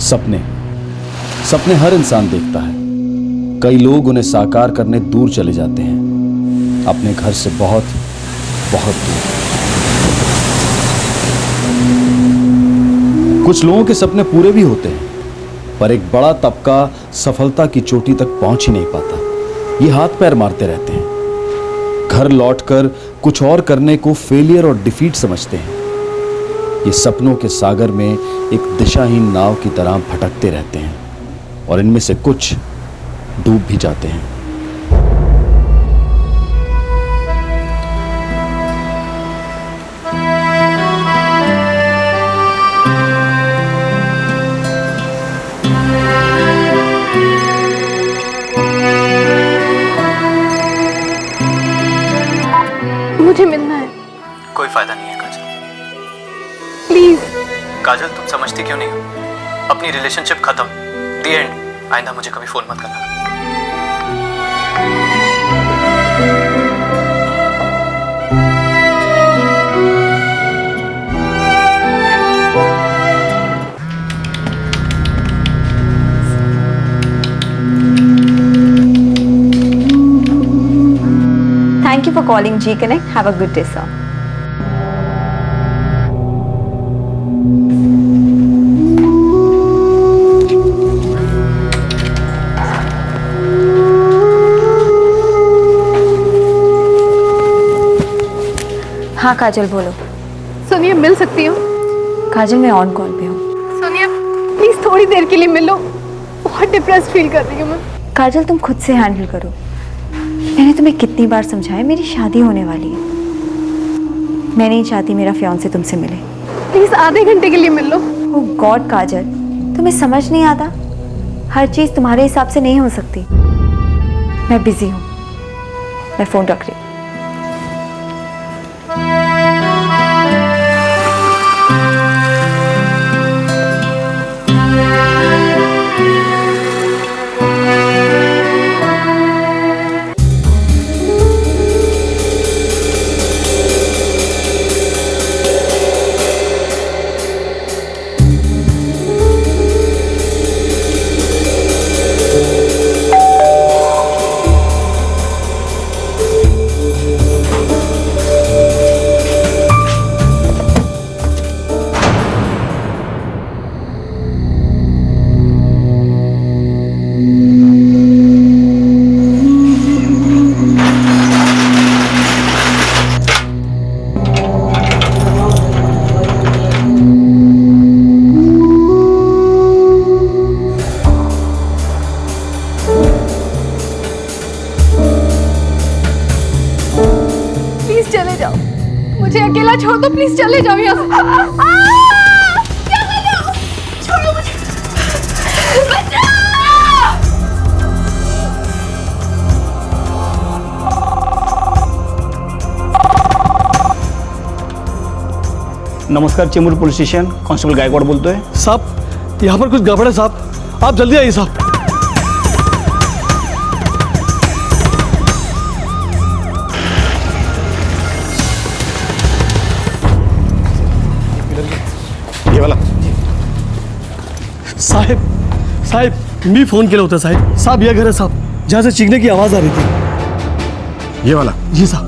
सपने सपने हर इंसान देखता है। कई लोग उन्हें साकार करने दूर चले जाते हैं, अपने घर से बहुत बहुत दूर। कुछ लोगों के सपने पूरे भी होते हैं, पर एक बड़ा तबका सफलता की चोटी तक पहुंच ही नहीं पाता। ये हाथ पैर मारते रहते हैं, घर लौटकर कुछ और करने को फेलियर और डिफीट समझते हैं। ये सपनों के सागर में एक दिशाहीन नाव की तरह भटकते रहते हैं और इनमें से कुछ डूब भी जाते हैं। मुझे मिलना है। कोई फायदा नहीं है काजल। प्लीज काजल, तुम समझती क्यों नहीं हो? अपनी रिलेशनशिप खत्म, द एंड। आइंदा मुझे कभी फोन मत करना। Thank you for calling G Connect. Have a good day, sir. हाँ काजल, बोलो। सोनिया, मिल सकती हो? काजल, मैं ऑन कॉल पे हूँ। सोनिया प्लीज थोड़ी देर के लिए मिलो, बहुत डिप्रेस फील कर रही हूँ मैं। काजल, तुम खुद से हैंडल करो। मैंने तुम्हें कितनी बार समझाया, मेरी शादी होने वाली है। मैं नहीं चाहती मेरा फियांसे तुमसे मिले। प्लीज आधे घंटे के लिए मिल लो। ओह गॉड काजल, तुम्हें समझ नहीं आता? हर चीज़ तुम्हारे हिसाब से नहीं हो सकती। मैं बिजी हूँ, मैं फ़ोन रख रही हूँ। मुझे अकेला छोड़ दो, प्लीज चले जाओ यहाँ से। क्या कर रहे हो? छोड़ो मुझे। बचाओ! नमस्कार, Chembur police station, constable Gaikwad बोलते हैं। साहब, यहाँ पर कुछ गड़बड़ है साहब, आप जल्दी आइए साहब। ये वाला साहब मी फोन केला होता साहब। साहब यह घर है साहब, जहाँ से चीखने की आवाज आ रही थी। ये वाला? जी साहब।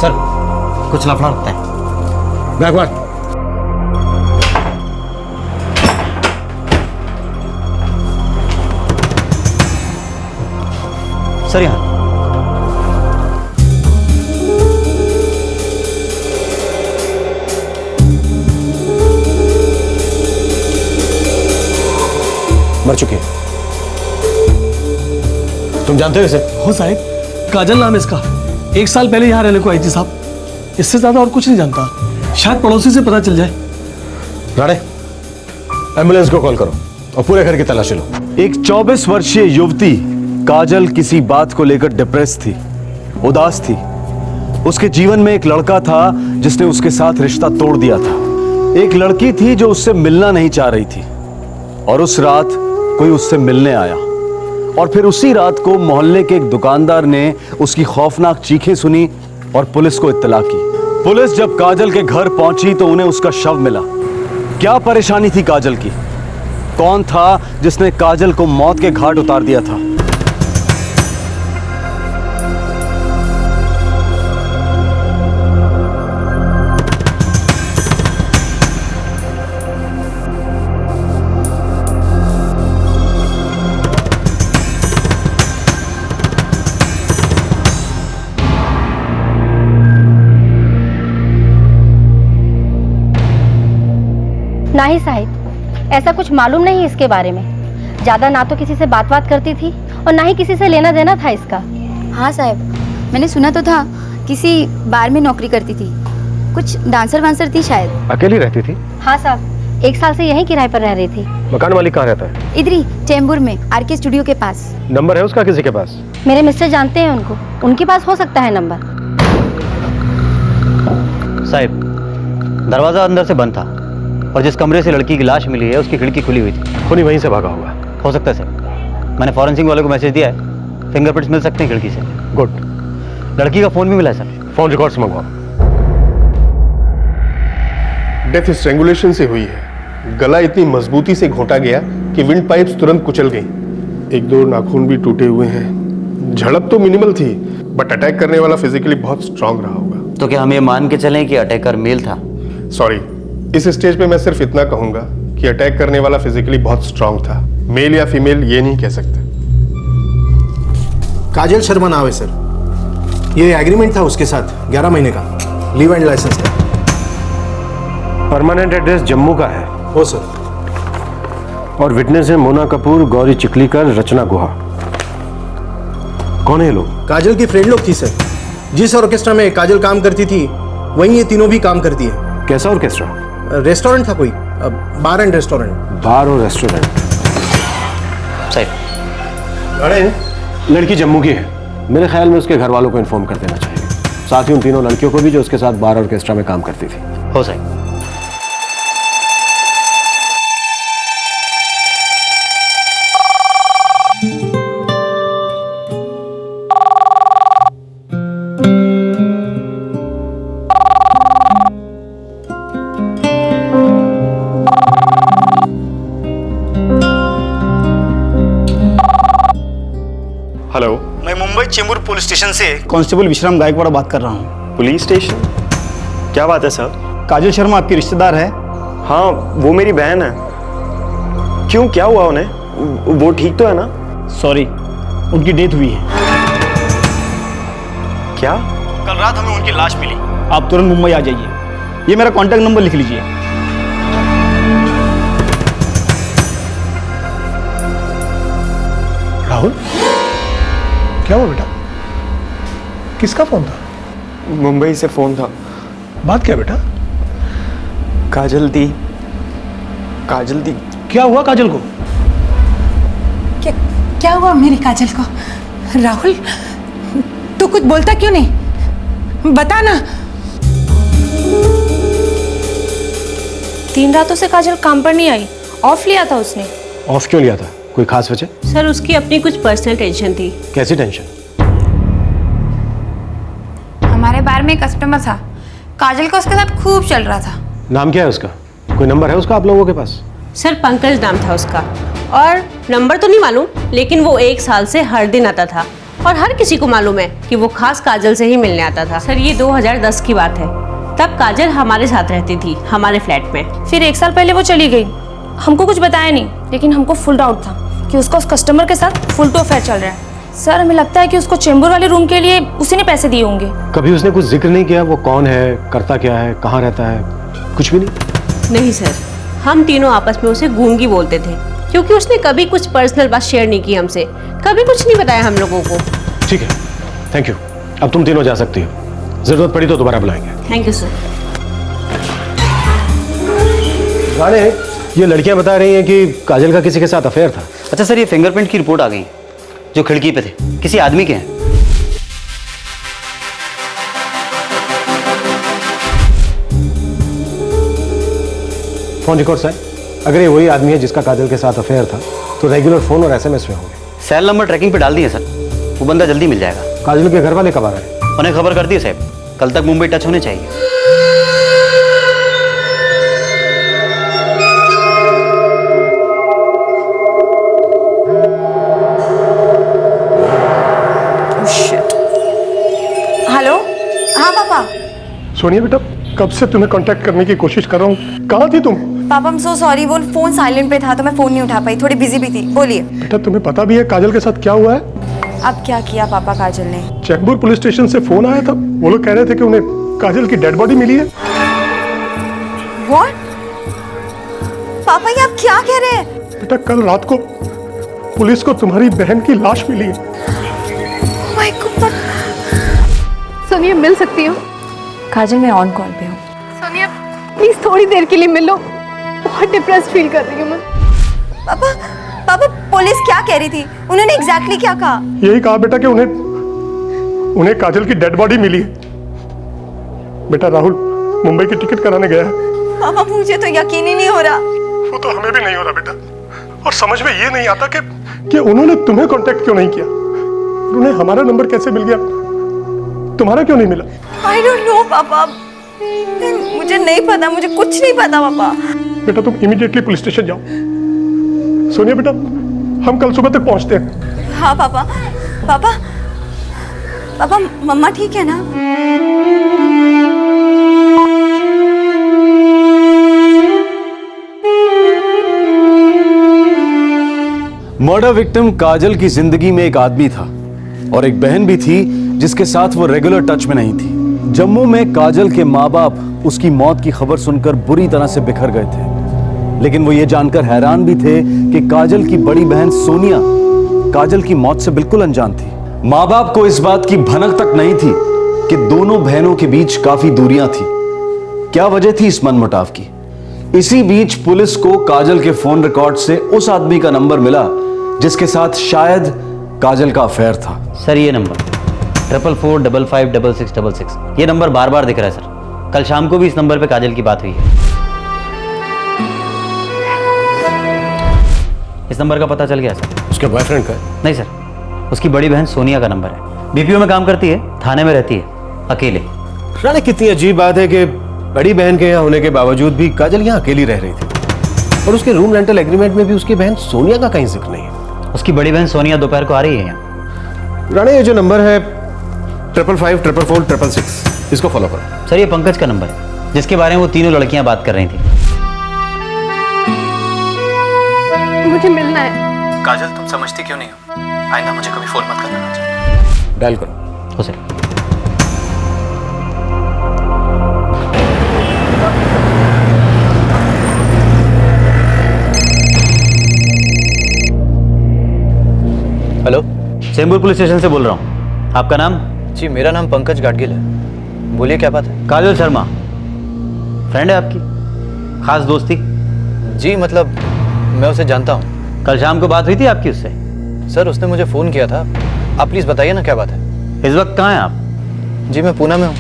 सर, कुछ लफड़ा लगता है। बैकवर्ड। सर यहाँ मर चुके हैं। तुम जानते हो इसे? हो साहब, काजल नाम है इसका। 1 साल पहले यहाँ रहने को आई थी साहब। इससे ज्यादा और कुछ नहीं जानता। शायद पड़ोसी से पता चल जाए। राणे, एम्बुलेंस को कॉल करो और पूरे घर की तलाशी लो। एक 24 वर्षीय युवती काजल किसी बात को लेकर डिप्रेस थी, उदास थी। उसके जीवन में एक लड़का था जिसने उसके साथ रिश्ता तोड़ दिया था। एक लड़की थी जो उससे मिलना नहीं चाह रही थी और उस रात कोई उससे मिलने आया और फिर उसी रात को मोहल्ले के एक दुकानदार ने उसकी खौफनाक चीखें सुनी और पुलिस को इत्तला की। पुलिस जब काजल के घर पहुंची तो उन्हें उसका शव मिला। क्या परेशानी थी काजल की? कौन था जिसने काजल को मौत के घाट उतार दिया था? नहीं साहिब, ऐसा कुछ मालूम नहीं इसके बारे में। ज्यादा ना तो किसी से बात करती थी और ना ही किसी से लेना देना था इसका। हाँ साहब, मैंने सुना तो था किसी बार में नौकरी करती थी, कुछ डांसर वांसर थी शायद। अकेली रहती थी? हाँ साहब, 1 साल से यहीं किराए पर रह रही थी। मकान मालिक कहाँ रहता है? इधर ही चेंबूर में आरके स्टूडियो के पास। नंबर है उसका किसी के पास? मेरे मिस्टर जानते हैं उनको, उनके पास हो सकता है नंबर। साहब, दरवाजा अंदर से बंद था और जिस कमरे से लड़की की लाश मिली है उसकी खिड़की खुली हुई थी। खूनी वहीं से भागा होगा। हो सकता है सर, मैंने फॉरेंसिक वाले को मैसेज दिया है, फिंगरप्रिंट्स मिल सकते हैं खिड़की से। गुड। लड़की का फोन भी मिला है सर। फोन रिकॉर्ड्स मंगवाओ। डेथ स्ट्रैंगुलेशन से हुई है। गला इतनी मजबूती से घोंटा गया कि विंड पाइप्स तुरंत कुचल गई। 1-2 नाखून भी टूटे हुए हैं। झड़प तो मिनिमल थी, बट अटैक करने वाला फिजिकली बहुत स्ट्रांग रहा होगा। तो क्या हम ये मान के चलें कि अटैकर मेल था? सॉरी, इस स्टेज पे मैं सिर्फ इतना कहूंगा कि अटैक करने वाला फिजिकली बहुत स्ट्रांग था। मेल या फीमेल ये नहीं कह सकते। काजल शर्मा नाम है सर। ये एग्रीमेंट था उसके साथ 11 महीने का, लीव एंड लाइसेंस का। परमानेंट एड्रेस जम्मू का है? हो सर। और विटनेस है मोना कपूर, गौरी चिकलीकर, रचना गुहा। कौन है ये लोग? काजल की फ्रेंड लोग थी सर। जिस ऑर्केस्ट्रा में काजल काम करती थी वहीं ये तीनों भी काम करती है। कैसा ऑर्केस्ट्रा? रेस्टोरेंट था कोई, बार एंड रेस्टोरेंट। बार और रेस्टोरेंट। सही। अरे लड़की जम्मू की है, मेरे ख्याल में उसके घर वालों को इन्फॉर्म कर देना चाहिए, साथ ही उन तीनों लड़कियों को भी जो उसके साथ बार ऑर्केस्ट्रा में काम करती थी। हो सही। हेलो, मैं मुंबई चेंबूर पुलिस स्टेशन से कांस्टेबल विश्राम गायकवाड़ बात कर रहा हूँ। Police station? क्या बात है सर? काजल शर्मा आपकी रिश्तेदार है? हाँ, वो मेरी बहन है। क्यों, क्या हुआ उन्हें? वो ठीक तो है ना? सॉरी, उनकी डेथ हुई है। क्या? कल रात हमें उनकी लाश मिली। आप तुरंत मुंबई आ जाइए। ये मेरा कॉन्टैक्ट नंबर लिख लीजिए। राहुल, क्या हुआ बेटा? किसका फोन था? मुंबई से फोन था। बात क्या बेटा? काजल दी। काजल दी। क्या हुआ काजल को? क्या हुआ मेरी काजल को? राहुल, तू कुछ बोलता क्यों नहीं? बता ना। 3 रातों से काजल काम पर नहीं आई, ऑफ लिया था उसने। ऑफ क्यों लिया था? कोई खास वजह? सर, उसकी अपनी कुछ पर्सनल टेंशन थी। कैसी टेंशन? हमारे बार में कस्टमर था, काजल का उसके साथ खूब चल रहा था। नाम क्या है उसका? कोई नंबर है उसका आप लोगों के पास? सर, पंकज नाम था उसका, और नंबर तो नहीं मालूम, लेकिन वो 1 साल से हर दिन आता था और हर किसी को मालूम है कि वो खास काजल से ही मिलने आता था। सर, ये 2010 की बात है। तब काजल हमारे साथ रहती थी, हमारे फ्लैट में। फिर 1 साल पहले वो चली गई। हमको कुछ बताया नहीं, लेकिन हमको फुल डाउट था कि उसका उस कस्टमर के साथ फुल टू अफेयर चल रहा है। सर, हमें लगता है कि उसको चेंबूर वाले रूम के लिए उसी ने पैसे दिए होंगे। कभी उसने कुछ जिक्र नहीं किया वो कौन है, करता क्या है, कहाँ रहता है? कुछ भी नहीं? नहीं सर, हम तीनों आपस में उसे गूंगी बोलते थे, क्योंकि उसने कभी कुछ पर्सनल बात शेयर नहीं की हमसे, कभी कुछ नहीं बताया हम लोगों को। ठीक है, थैंक यू। अब तुम तीनों जा सकती हो, जरूरत पड़ी तो दोबारा बुलाएंगे। Thank you sir. गाने, ये लड़कियां बता रही हैं कि काजल का किसी के साथ अफेयर था। अच्छा सर, ये फिंगरप्रिंट की रिपोर्ट आ गई जो खिड़की पे थे, किसी आदमी के हैं। फोन रिकॉर्ड्स है। अगर ये वही आदमी है जिसका काजल के साथ अफेयर था तो रेगुलर फोन और एसएमएस में होंगे। सेल नंबर ट्रैकिंग पे डाल दिए सर, वो बंदा जल्दी मिल जाएगा। काजल के घर वाले कब आ रहे हैं? उन्हें खबर कर दी है साहब, कल तक मुंबई टच होने चाहिए। हेलो। हाँ पापा। सोनिया बेटा, कब से तुम्हें कांटेक्ट करने की कोशिश कर रहा हूँ, कहाँ थी तुम? पापा I'm so sorry, वो फोन साइलेंट पे था तो मैं फोन नहीं उठा पाई, थोड़ी बिजी भी थी। बोलिए। बेटा तुम्हें पता भी है काजल के साथ क्या हुआ है? अब क्या किया पापा काजल ने? चेंबूर पुलिस स्टेशन से फोन आया था, वो लोग कह रहे थे कि उन्हें काजल की डेड बॉडी मिली है। What? पापा ये आप क्या कह रहे हैं? बेटा कल रात को पुलिस को तुम्हारी बहन की लाश मिली है। Oh my God। सोनिया मिल सकती हो? काजल मैं ऑन कॉल पे हूँ। सोनिया प्लीज थोड़ी देर के लिए मिलो, बहुत डिप्रेस्ड फील कर रही हूँ मैं। पापा पापा पुलिस क्या कह रही थी? उन्होंने एग्जैक्टली क्या कहा? यही कहा बेटा कि उन्हें काजल की डेड बॉडी मिली है। बेटा राहुल मुंबई की टिकट कराने गया है। पापा मुझे तो यकीन ही नहीं हो रहा। वो तो हमें भी नहीं हो रहा बेटा, और समझ में ये नहीं आता कि उन्होंने तुम्हें कांटेक्ट क्यों नहीं किया, उन्हें हमारा नंबर कैसे मिल गया, तुम्हारा क्यों नहीं मिला? I don't know पापा, मुझे नहीं पता, मुझे कुछ नहीं पता पापा। बेटा तुम इमीडिएटली पुलिस स्टेशन जाओ। सोनिया बेटा हम कल सुबह तक पहुंचते हैं। हाँ पापा। पापा पापा मम्मा ठीक है ना? मर्डर विक्टिम काजल की जिंदगी में एक आदमी था और एक बहन भी थी जिसके साथ वो रेगुलर टच में नहीं थी। जम्मू में काजल के माँ बाप उसकी मौत की खबर सुनकर बुरी तरह से बिखर गए थे, लेकिन वो ये जानकर हैरान भी थे कि काजल की बड़ी बहन सोनिया काजल की मौत से बिल्कुल अनजान थी। माँ बाप को इस बात की भनक तक नहीं थी कि दोनों बहनों के बीच काफी दूरियां थी। क्या वजह थी इस मनमुटाव की? इसी बीच पुलिस को काजल के फोन रिकॉर्ड से उस आदमी का नंबर मिला जिसके साथ शायद काजल का अफेयर था। सर ये नंबर 44455666, ये नंबर बार बार दिख रहा है सर। कल शाम को भी इस नंबर पे काजल की बात हुई है। इस नंबर का पता चल गया सर। उसके बॉयफ्रेंड का? नहीं सर, उसकी बड़ी बहन सोनिया का नंबर है। बीपीओ में काम करती है, थाने में रहती है, अकेले। रानी कितनी अजीब बात है कि बड़ी बहन के यहाँ होने के बावजूद भी काजल यहाँ अकेली रह रही थी, और उसके रूम रेंटल एग्रीमेंट में भी उसकी बहन सोनिया का कहीं जिक्र नहीं है। उसकी बड़ी बहन सोनिया दोपहर को आ रही है यहाँ। रानी ये जो नंबर है 55544466, इसको फॉलो करो। सर ये पंकज का नंबर है जिसके बारे में वो तीनों लड़कियां बात कर रही थी। मुझे मिलना है। काजल तुम समझती क्यों नहीं हो? आइंदा मुझे कभी फोन मत करना काजल। डायल करो। हो sir. Hello, Chembur police station से बोल रहा हूँ। आपका नाम? जी मेरा नाम पंकज गाडगिल है। बोलिए क्या बात है? काजल शर्मा फ्रेंड है आपकी, खास दोस्ती? जी मतलब मैं उसे जानता हूँ। कल शाम को बात हुई थी आपकी उससे? सर उसने मुझे फ़ोन किया था। आप प्लीज़ बताइए ना क्या बात है। इस वक्त कहाँ हैं आप? जी मैं पूना में हूँ।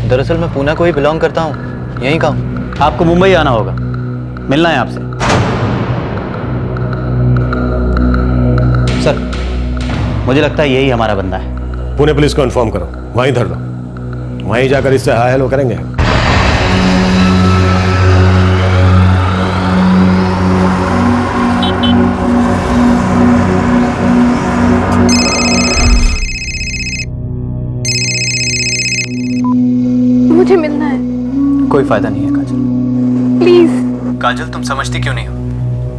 दरअसल मैं पूना को ही बिलोंग करता हूँ, यहीं का हूँ। आपको मुंबई आना होगा, मिलना है आपसे। सर मुझे लगता है यही हमारा बंदा है। पुणे पुलिस को इन्फॉर्म करो, वहीं धर दो, वहीं जाकर इससे हाय हेलो करेंगे। मुझे मिलना है। कोई फायदा नहीं है काजल। प्लीज। काजल तुम समझती क्यों नहीं हो?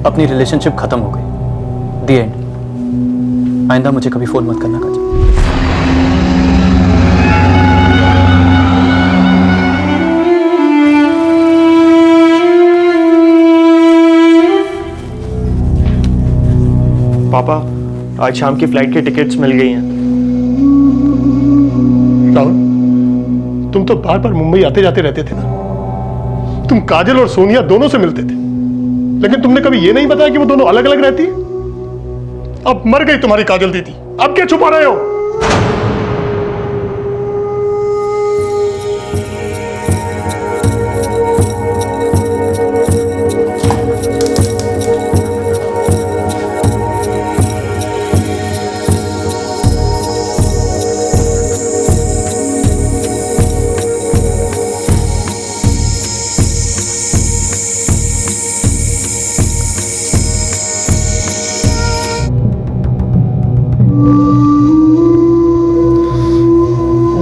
अपनी रिलेशनशिप खत्म हो गई, दी एंड। आइंदा मुझे कभी फोन मत करना काजल। पापा आज शाम की फ्लाइट की टिकट्स मिल गई हैं। राहुल तुम तो बार बार मुंबई आते जाते रहते थे ना। तुम काजल और सोनिया दोनों से मिलते थे, लेकिन तुमने कभी ये नहीं बताया कि वो दोनों अलग अलग रहती है। अब मर गई तुम्हारी काजल दीदी, अब क्या छुपा रहे हो?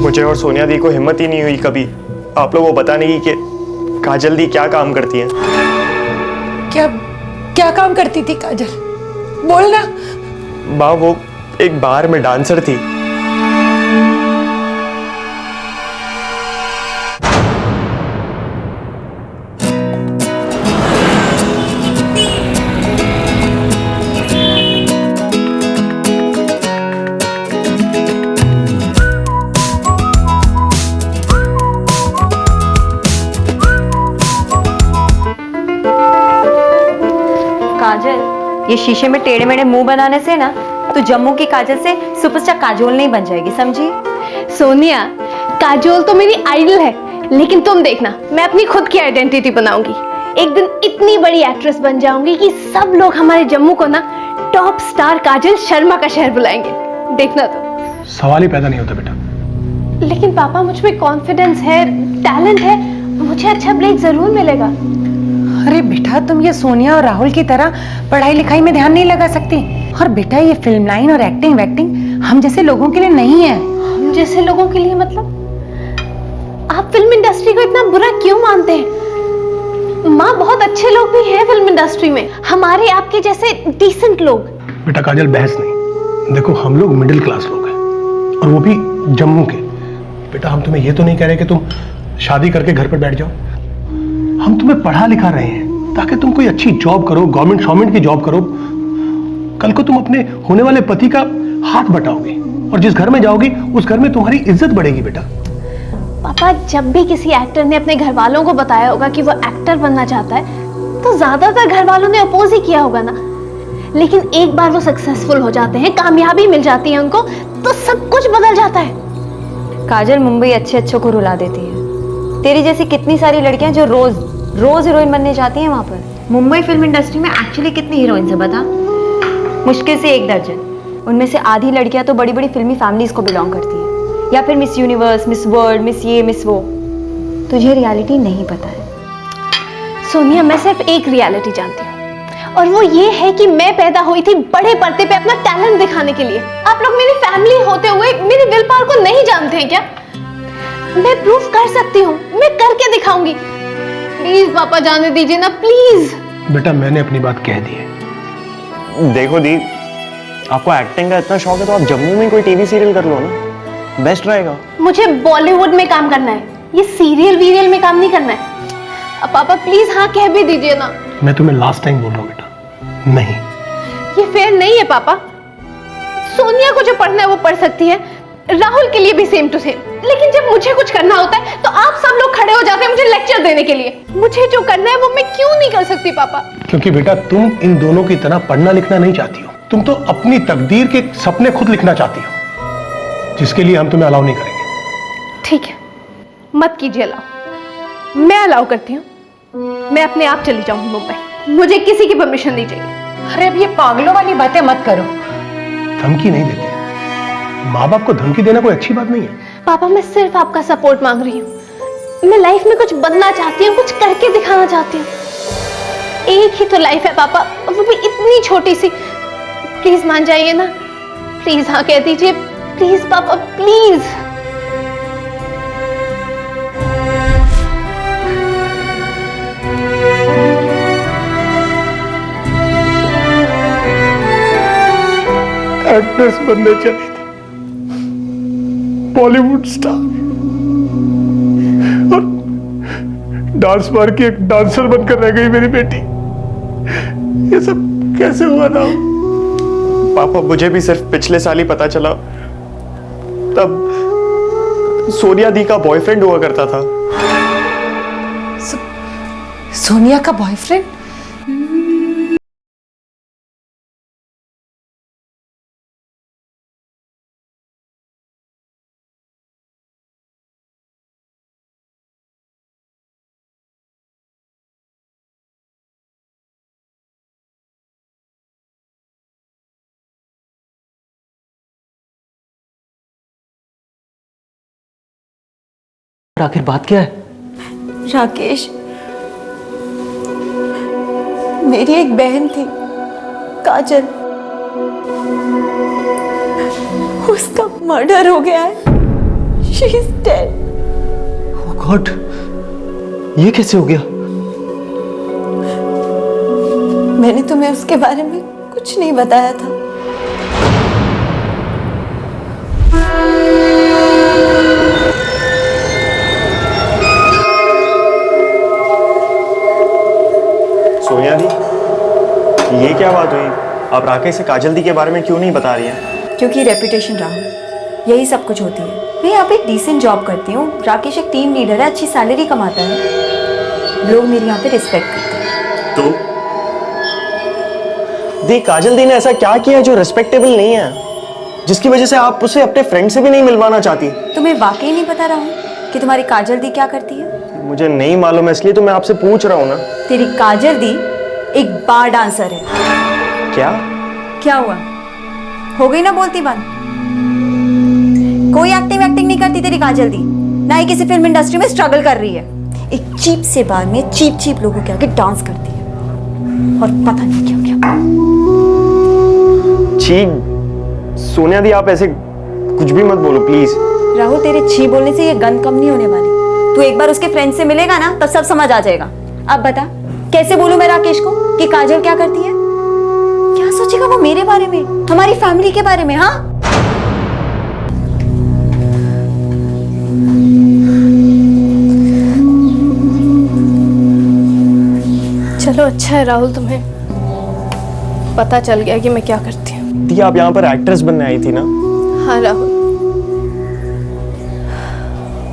मुझे और सोनिया दी को हिम्मत ही नहीं हुई कभी आप लोगों को बताने की कि काजल दी क्या काम करती हैं। क्या क्या काम करती थी काजल? बोलना। माँ वो एक बार में डांसर थी। काजल, ये शीशे में टेढ़े मेढ़े मुंह बनाने से ना तो जम्मू की काजल से सुपरस्टार काजोल नहीं बन जाएगी, समझी? सोनिया, काजोल तो मेरी आइडल है, लेकिन तुम देखना, मैं अपनी खुद की आइडेंटिटी बनाऊंगी। एक दिन इतनी बड़ी एक्ट्रेस बन जाऊंगी कि सब लोग हमारे जम्मू को ना टॉप स्टार काजल शर्मा का शहर बुलाएंगे। देखना तो। सवाल ही पैदा नहीं होता बेटा। लेकिन पापा, मुझ में कॉन्फिडेंस है, टैलेंट है, मुझे अच्छा ब्रेक जरूर मिलेगा। अरे बेटा, तुम ये सोनिया और राहुल की तरह पढ़ाई लिखाई में ध्यान नहीं लगा सकती। और बेटा, ये फिल्म लाइन और एक्टिंग वैक्टिंग हम जैसे लोगों के लिए नहीं है। हम जैसे लोगों के लिए मतलब? आप फिल्म इंडस्ट्री को इतना बुरा क्यों मानते हैं? माँ, बहुत अच्छे लोग भी हैं फिल्म इंडस्ट्री में, हमारे आपके जैसे डिसेंट लोग। बेटा काजल, बहस नहीं। देखो, हम लोग मिडिल क्लास लोग हैं, और वो भी जम्मू के। बेटा, हम तुम्हें ये तो नहीं कह रहे कि तुम शादी करके घर पर बैठ जाओ। हम तुम्हें पढ़ा लिखा रहे हैं ताकि तुम कोई अच्छी जॉब करो, गवर्नमेंट की जॉब करो। कल को तुम अपने होने वाले पति का हाथ बटाओगे, और जिस घर में जाओगी उस घर में तुम्हारी इज्जत बढ़ेगी। बेटा पापा, जब भी किसी एक्टर ने अपने घर वालों को बताया होगा कि वो एक्टर बनना चाहता है, तो ज्यादातर घर वालों ने अपोज ही किया होगा ना। लेकिन एक बार वो सक्सेसफुल हो जाते हैं, कामयाबी मिल जाती है उनको, तो सब कुछ बदल जाता है। काजल मुंबई अच्छे को रुला देती है। तेरी जैसी कितनी सारी लड़कियां जो रोज हीरोइन बनने जाती हैं वहां पर। मुंबई फिल्म इंडस्ट्री में एक्चुअली कितनी हीरोइंस है बता? मुश्किल से 1 दर्जन। उनमें से आधी लड़कियां तो बड़ी बड़ी फिल्मी फैमिलीज को बिलोंग करती हैं, या फिर miss universe, miss world, miss ये मिस वो। तुझे रियलिटी नहीं पता है। सोनिया, मैं सिर्फ एक रियलिटी जानती हूँ, और वो ये है कि मैं पैदा हुई थी बड़े पर्दे पे अपना टैलेंट दिखाने के लिए। आप लोग मेरी फैमिली होते हुए मेरी विल पावर को नहीं जानते हैं क्या? मैं प्रूफ कर सकती हूँ, मैं करके दिखाऊंगी। प्लीज पापा, जाने दीजिए ना, प्लीज। बेटा, मैंने अपनी बात कह दी है। देखो दी, आपको एक्टिंग का इतना शौक है तो आप जम्मू में कोई टीवी सीरियल कर लो ना, बेस्ट रहेगा। मुझे बॉलीवुड में काम करना है, ये सीरियल वीरियल में काम नहीं करना है। अब पापा प्लीज हाँ कह भी दीजिए ना। मैं तुम्हें लास्ट टाइम बोल रहा हूँ बेटा, नहीं। ये फेयर नहीं है पापा। सोनिया को जो पढ़ना है वो पढ़ सकती है, राहुल के लिए भी सेम टू सेम। लेकिन जब मुझे कुछ करना होता है तो आप सब लोग खड़े हो जाते हैं मुझे लेक्चर देने के लिए। मुझे जो करना है वो मैं क्यों नहीं कर सकती पापा? क्योंकि बेटा, तुम इन दोनों की तरह पढ़ना लिखना नहीं चाहती हो। तुम तो अपनी तकदीर के सपने खुद लिखना चाहती हो, जिसके लिए हम तुम्हें अलाउ नहीं करेंगे। ठीक है, मत कीजिए अलाउ। मैं अलाउ करती हूँ। मैं अपने आप चली जाऊंगी मुंबई, मुझे किसी की परमिशन नहीं चाहिए। अरे अब ये पागलों वाली बातें मत करो। धमकी नहीं देते, माँ बाप को धमकी देना कोई अच्छी बात नहीं है। पापा, मैं सिर्फ आपका सपोर्ट मांग रही हूँ। मैं लाइफ में कुछ बनना चाहती हूँ, कुछ करके दिखाना चाहती हूँ। एक ही तो लाइफ है पापा, वो भी इतनी छोटी सी। प्लीज मान जाइए ना, प्लीज हाँ कह दीजिए, प्लीज पापा, प्लीज। एक्ट्रेस बनने चली थी, बॉलीवुड स्टार, और डांस मार के एक डांसर बनकर रह गई मेरी बेटी। ये सब कैसे हुआ ना? पापा, मुझे भी सिर्फ पिछले साल ही पता चला, तब सोनिया दी का बॉयफ्रेंड हुआ करता था। सोनिया का बॉयफ्रेंड? आखिर बात क्या है? राकेश, मेरी एक बहन थी काजल, उसका मर्डर हो गया है। She is dead. Oh God, ये कैसे हो गया? मैंने तुम्हें उसके बारे में कुछ नहीं बताया था। सोनिया दी, ये क्या बात हुई? आप राकेश से काजल दी के बारे में क्यों नहीं बता रही हैं? क्योंकि रेपुटेशन राहुल, यही सब कुछ होती है। मैं यहाँ पे एक डिसेंट जॉब करती हूँ, राकेश एक टीम लीडर है, अच्छी सैलरी कमाता है, लोग मेरे यहाँ पे रिस्पेक्ट करते हैं। तो दी, काजल दी ने ऐसा क्या किया जो रिस्पेक्टेबल नहीं है, जिसकी वजह से आप उसे अपने फ्रेंड से भी नहीं मिलवाना चाहती? तुम्हें वाकई नहीं पता राहुल कि तुम्हारी काजल दी क्या करती है? मुझे नहीं मालूम है, इसलिए तो मैं आपसे पूछ रहा हूँ ना। तेरी काजल दी एक बार डांसर है। क्या? क्या हुआ? हो गई ना बोलती बात? कोई एक्टिंग नहीं करती तेरी काजल दी, ना ही किसी फिल्म इंडस्ट्री में स्ट्रगल कर रही है। एक चीप से बार में चीप लोगों के आगे डांस करती है और पता नहीं क्या क्या। छी सोनिया दी, आप ऐसे कुछ भी मत बोलो प्लीज। राहुल, तेरे छी बोलने से ये गंद कम नहीं होने वाली। तू एक बार उसके फ्रेंड से मिलेगा ना, तब सब समझ आ जाएगा। अब बता, कैसे बोलूं मैं राकेश को कि काजल क्या करती है? क्या सोचेगा वो मेरे बारे में, हमारी फैमिली के बारे में? हाँ, चलो अच्छा है राहुल, तुम्हें पता चल गया कि मैं क्या करती हूँ। दी, आप यहाँ पर एक्ट्रेस बनने आई थी ना? हाँ राहुल,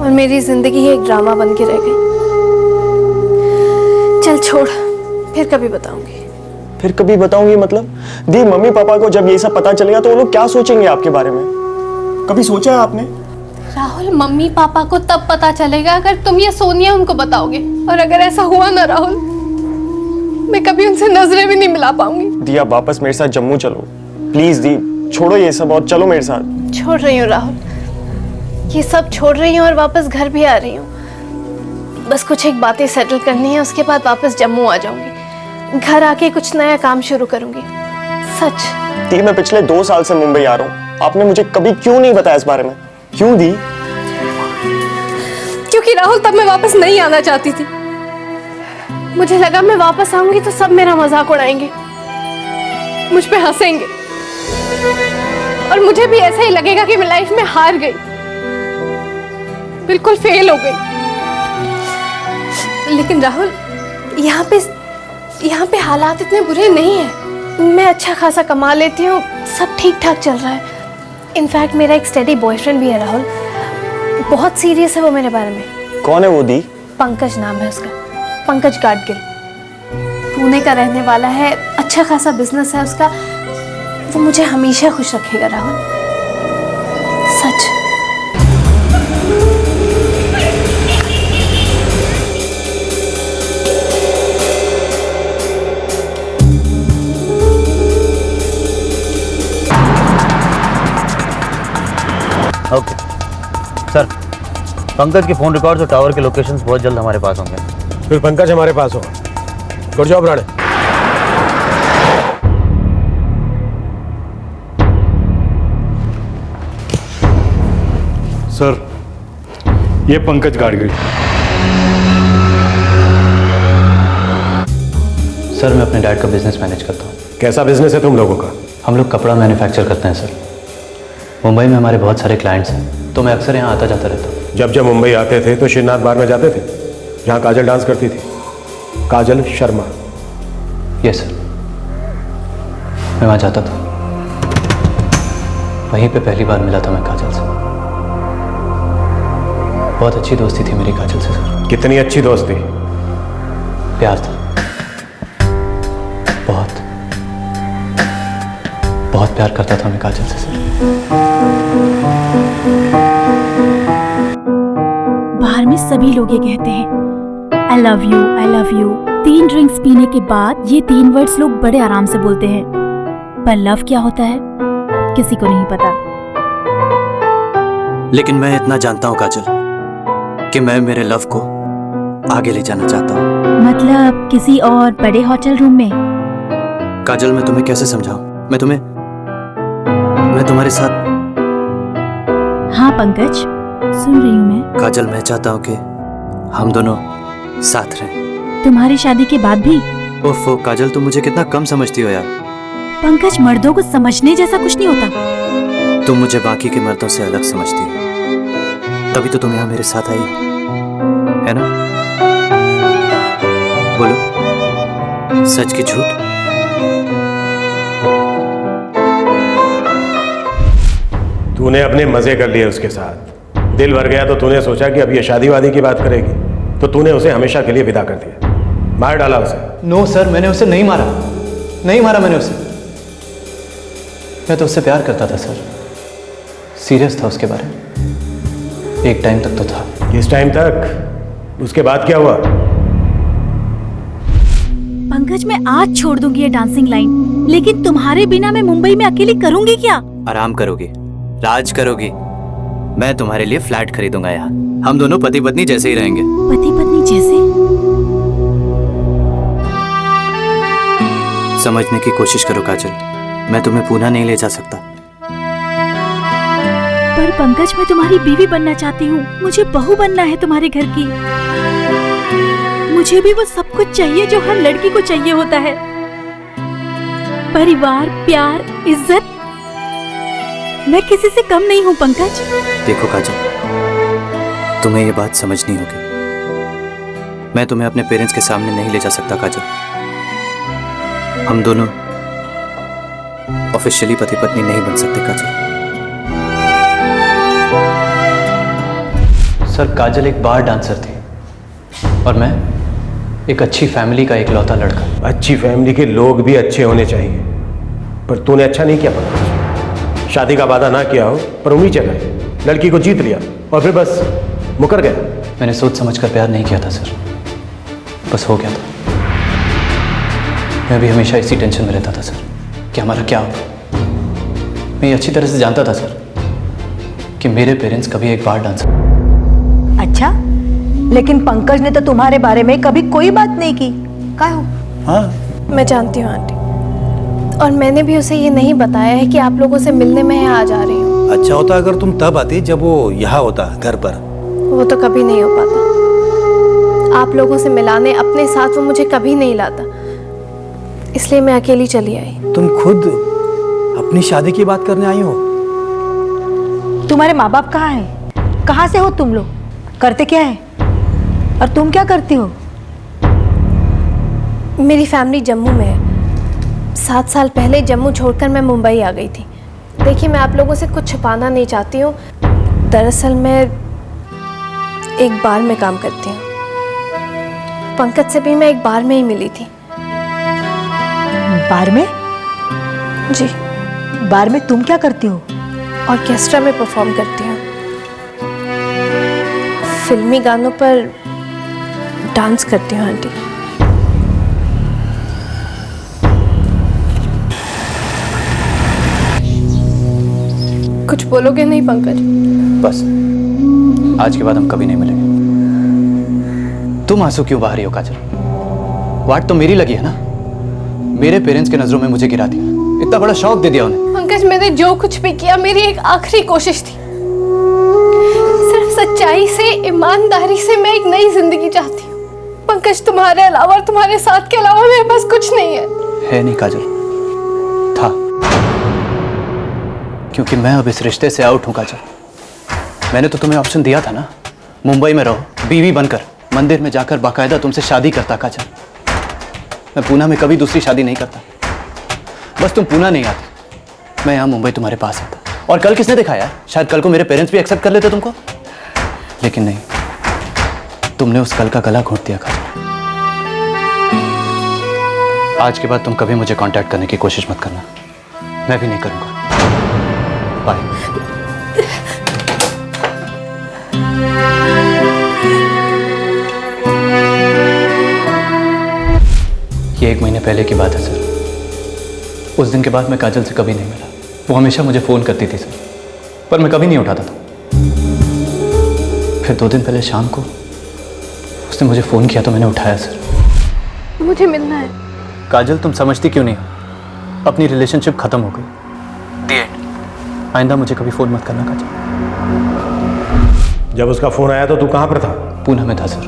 और मेरी जिंदगी ही एक ड्रामा बन के रह गई। चल छोड़, फिर कभी बताऊंगी। फिर कभी बताऊंगी मतलब? दी, मम्मी पापा को जब ये सब पता चलेगा तो वो लोग क्या सोचेंगे आपके बारे में? कभी सोचा है आपने? राहुल, मम्मी पापा को तब पता चलेगा अगर तुम ये सोनिया उनको बताओगे, और अगर ऐसा हुआ ना राहुल, मैं कभी उनसे नजरें भी नहीं मिला पाऊंगी। दी, आप वापस मेरे साथ जम्मू चलो प्लीज। दी, छोड़ो ये सब और चलो मेरे साथ। छोड़ रही हूँ राहुल, ये सब छोड़ रही हूँ और वापस घर भी आ रही हूँ। बस कुछ एक बातें सेटल करनी है, उसके बाद वापस जम्मू आ जाऊंगी। घर आके कुछ नया काम शुरू करूंगी, सच। दी, मैं पिछले 2 साल से मुंबई आ रहा हूँ, आपने मुझे कभी क्यों नहीं बताया इस बारे में? क्यों दी? क्योंकि राहुल, तब मैं वापस नहीं आना चाहती थी। मुझे लगा मैं वापस आऊंगी तो सब मेरा मजाक उड़ाएंगे, मुझ पे हंसेंगे, और मुझे भी ऐसा ही लगेगा कि मैं लाइफ में हार गई, बिल्कुल फेल हो गई। लेकिन राहुल, यहाँ पे हालात इतने बुरे नहीं हैं। मैं अच्छा खासा कमा लेती हूँ, सब ठीक ठाक चल रहा है। इनफैक्ट मेरा एक स्टडी बॉयफ्रेंड भी है राहुल, बहुत सीरियस है वो मेरे बारे में। कौन है वो दी? पंकज नाम है उसका, पंकज गाडगिल। पुणे का रहने वाला है, अच्छा खासा बिजनेस है उसका। वो मुझे हमेशा खुश रखेगा राहुल, सच। ओके सर, पंकज के फोन रिकॉर्ड्स और टावर के लोकेशंस बहुत जल्द हमारे पास होंगे। फिर पंकज हमारे पास होगा। Good job Rane. सर, ये पंकज गाडगिल। सर, मैं अपने डैड का बिजनेस मैनेज करता हूँ। कैसा बिजनेस है तुम लोगों का? हम लोग कपड़ा मैन्युफैक्चर करते हैं सर। मुंबई में हमारे बहुत सारे क्लाइंट्स हैं, तो मैं अक्सर यहाँ आता जाता रहता हूँ। जब मुंबई आते थे तो श्रीनाथ बार में जाते थे, जहाँ काजल डांस करती थी, काजल शर्मा। यस सर, मैं वहाँ जाता था। वहीं पे पहली बार मिला था मैं काजल से। बहुत अच्छी दोस्ती थी मेरी काजल से सर। कितनी अच्छी दोस्ती? प्यार था, बहुत बहुत प्यार करता था मैं काजल से सर। बाहर में सभी लोग ये कहते हैं I love you, I love you. 3 drinks पीने के बाद ये 3 वर्ड्स लोग बड़े आराम से बोलते हैं, पर लव क्या होता है किसी को नहीं पता। लेकिन मैं इतना जानता हूँ काजल कि मैं मेरे लव को आगे ले जाना चाहता हूँ। मतलब किसी और बड़े होटल रूम में? काजल, मैं तुम्हें कैसे समझाऊं? मैं तुम्हारे साथ। हाँ पंकज, सुन रही हूँ मैं। काजल, मैं चाहता हूँ कि हम दोनों साथ रहें। तुम्हारी शादी के बाद भी? ओफो काजल, तुम मुझे कितना कम समझती हो यार। पंकज, मर्दों को समझने जैसा कुछ नहीं होता। तुम मुझे बाकी के मर्दों से अलग समझती हो, तभी तो तुम यहाँ मेरे साथ आई हो, है ना? बोलो, सच की झूठ? तूने अपने मजे कर लिए उसके साथ, दिल भर गया तो तूने सोचा कि अब ये शादी वादी की बात करेगी, तो तूने उसे हमेशा के लिए विदा कर दिया, मार डाला उसे। नो सर, मैंने उसे नहीं मारा, नहीं मारा मैंने उसे। मैं तो उससे प्यार करता था सर, सीरियस था उसके बारे में, एक टाइम तक तो था। किस टाइम तक? उसके बाद क्या हुआ? पंकज, मैं आज छोड़ दूंगी ये डांसिंग लाइन, लेकिन तुम्हारे बिना मैं मुंबई में अकेली करूंगी क्या? आराम करोगी, राज करोगी। मैं तुम्हारे लिए फ्लैट खरीदूंगा यहाँ, हम दोनों पति पत्नी जैसे ही रहेंगे। पति पत्नी जैसे? समझने की कोशिश करो काजल, मैं तुम्हें पुणे नहीं ले जा सकता। पर पंकज, मैं तुम्हारी बीवी बनना चाहती हूँ, मुझे बहू बनना है तुम्हारे घर की। मुझे भी वो सब कुछ चाहिए जो हर लड़की को चाहिए होता है, परिवार, प्यार, इज्जत। मैं किसी से कम नहीं हूँ पंकज। देखो काजल, तुम्हें ये बात समझनी होगी, मैं तुम्हें अपने पेरेंट्स के सामने नहीं ले जा सकता काजल। हम दोनों ऑफिशियली पति पत्नी नहीं बन सकते काजल। सर, काजल एक बार डांसर थी और मैं एक अच्छी फैमिली का इकलौता लड़का। अच्छी फैमिली के लोग भी अच्छे होने चाहिए, पर तूने अच्छा नहीं किया पंकज। शादी का वादा ना किया हो पर उम्मीद जगाई, लड़की को जीत लिया और फिर बस मुकर गया। मैंने सोच समझकर प्यार नहीं किया था सर, बस हो गया था। मैं भी हमेशा इसी टेंशन में रहता था सर कि हमारा क्या होगा। मैं ये अच्छी तरह से जानता था सर कि मेरे पेरेंट्स कभी एक बार डांसर। अच्छा, लेकिन पंकज ने तो तुम्हारे बारे में कभी कोई बात नहीं की। का हो? हाँ, मैं जानती हूँ आंटी, और मैंने भी उसे ये नहीं बताया है कि आप लोगों से मिलने में यहाँ आ जा रही हूँ। अच्छा होता अगर तुम तब आती जब वो यहाँ होता घर पर। वो तो कभी नहीं हो पाता। आप लोगों से मिलाने अपने साथ वो मुझे कभी नहीं लाता, इसलिए मैं अकेली चली आई। तुम खुद अपनी शादी की बात करने आई हो? तुम्हारे माँ बाप कहाँ हैं? कहाँ से हो तुम लोग? करते क्या है? और तुम क्या करती हो? मेरी फैमिली जम्मू में है। 7 साल पहले जम्मू छोड़कर मैं मुंबई आ गई थी। देखिए, मैं आप लोगों से कुछ छुपाना नहीं चाहती हूँ। दरअसल मैं एक बार में काम करती हूँ। पंकज से भी मैं एक बार में ही मिली थी। बार में? जी। बार में तुम क्या करती हो? ऑर्केस्ट्रा में परफॉर्म करती हूँ। फिल्मी गानों पर डांस करती हूँ आंटी। कुछ बोलोगे नहीं पंकज? बस आज के बाद हम कभी नहीं मिलेंगे। तुम आंसू क्यों बहा रही हो काजल? वाट तो मेरी लगी है ना। मेरे पेरेंट्स के नजरों में मुझे गिरा दिया, इतना बड़ा शौक दे दिया उन्हें। पंकज, मैंने जो कुछ भी किया मेरी एक आखिरी कोशिश थी। सिर्फ सच्चाई से, ईमानदारी से मैं एक नई जिंदगी चाहती हूँ। पंकज, तुम्हारे अलावा, तुम्हारे साथ के अलावा मेरे पास कुछ नहीं है नहीं काजल, था। क्योंकि मैं अब इस रिश्ते से आउट हूं काजल। मैंने तो तुम्हें ऑप्शन दिया था ना, मुंबई में रहो, बीवी बनकर, मंदिर में जाकर बाकायदा तुमसे शादी करता काजल। मैं पुणे में कभी दूसरी शादी नहीं करता। बस तुम पुणे नहीं आती, मैं यहाँ मुंबई तुम्हारे पास आता। और कल किसने देखा यार? शायद कल को मेरे पेरेंट्स भी एक्सेप्ट कर लेते तुमको, लेकिन नहीं, तुमने उस कल का गला घोंट दिया काजल। आज के बाद तुम कभी मुझे कांटेक्ट करने की कोशिश मत करना, मैं भी नहीं करूंगा। बाय। ये 1 महीने पहले की बात है सर। उस दिन के बाद मैं काजल से कभी नहीं मिला। वो हमेशा मुझे फ़ोन करती थी सर, पर मैं कभी नहीं उठाता था। फिर 2 दिन पहले शाम को उसने मुझे फ़ोन किया तो मैंने उठाया सर। मुझे मिलना है। काजल, तुम समझती क्यों नहीं हो? अपनी रिलेशनशिप खत्म हो गई। आइंदा मुझे कभी फ़ोन मत करना काजल। जब उसका फोन आया तो तू कहां पर था? पूना में था सर।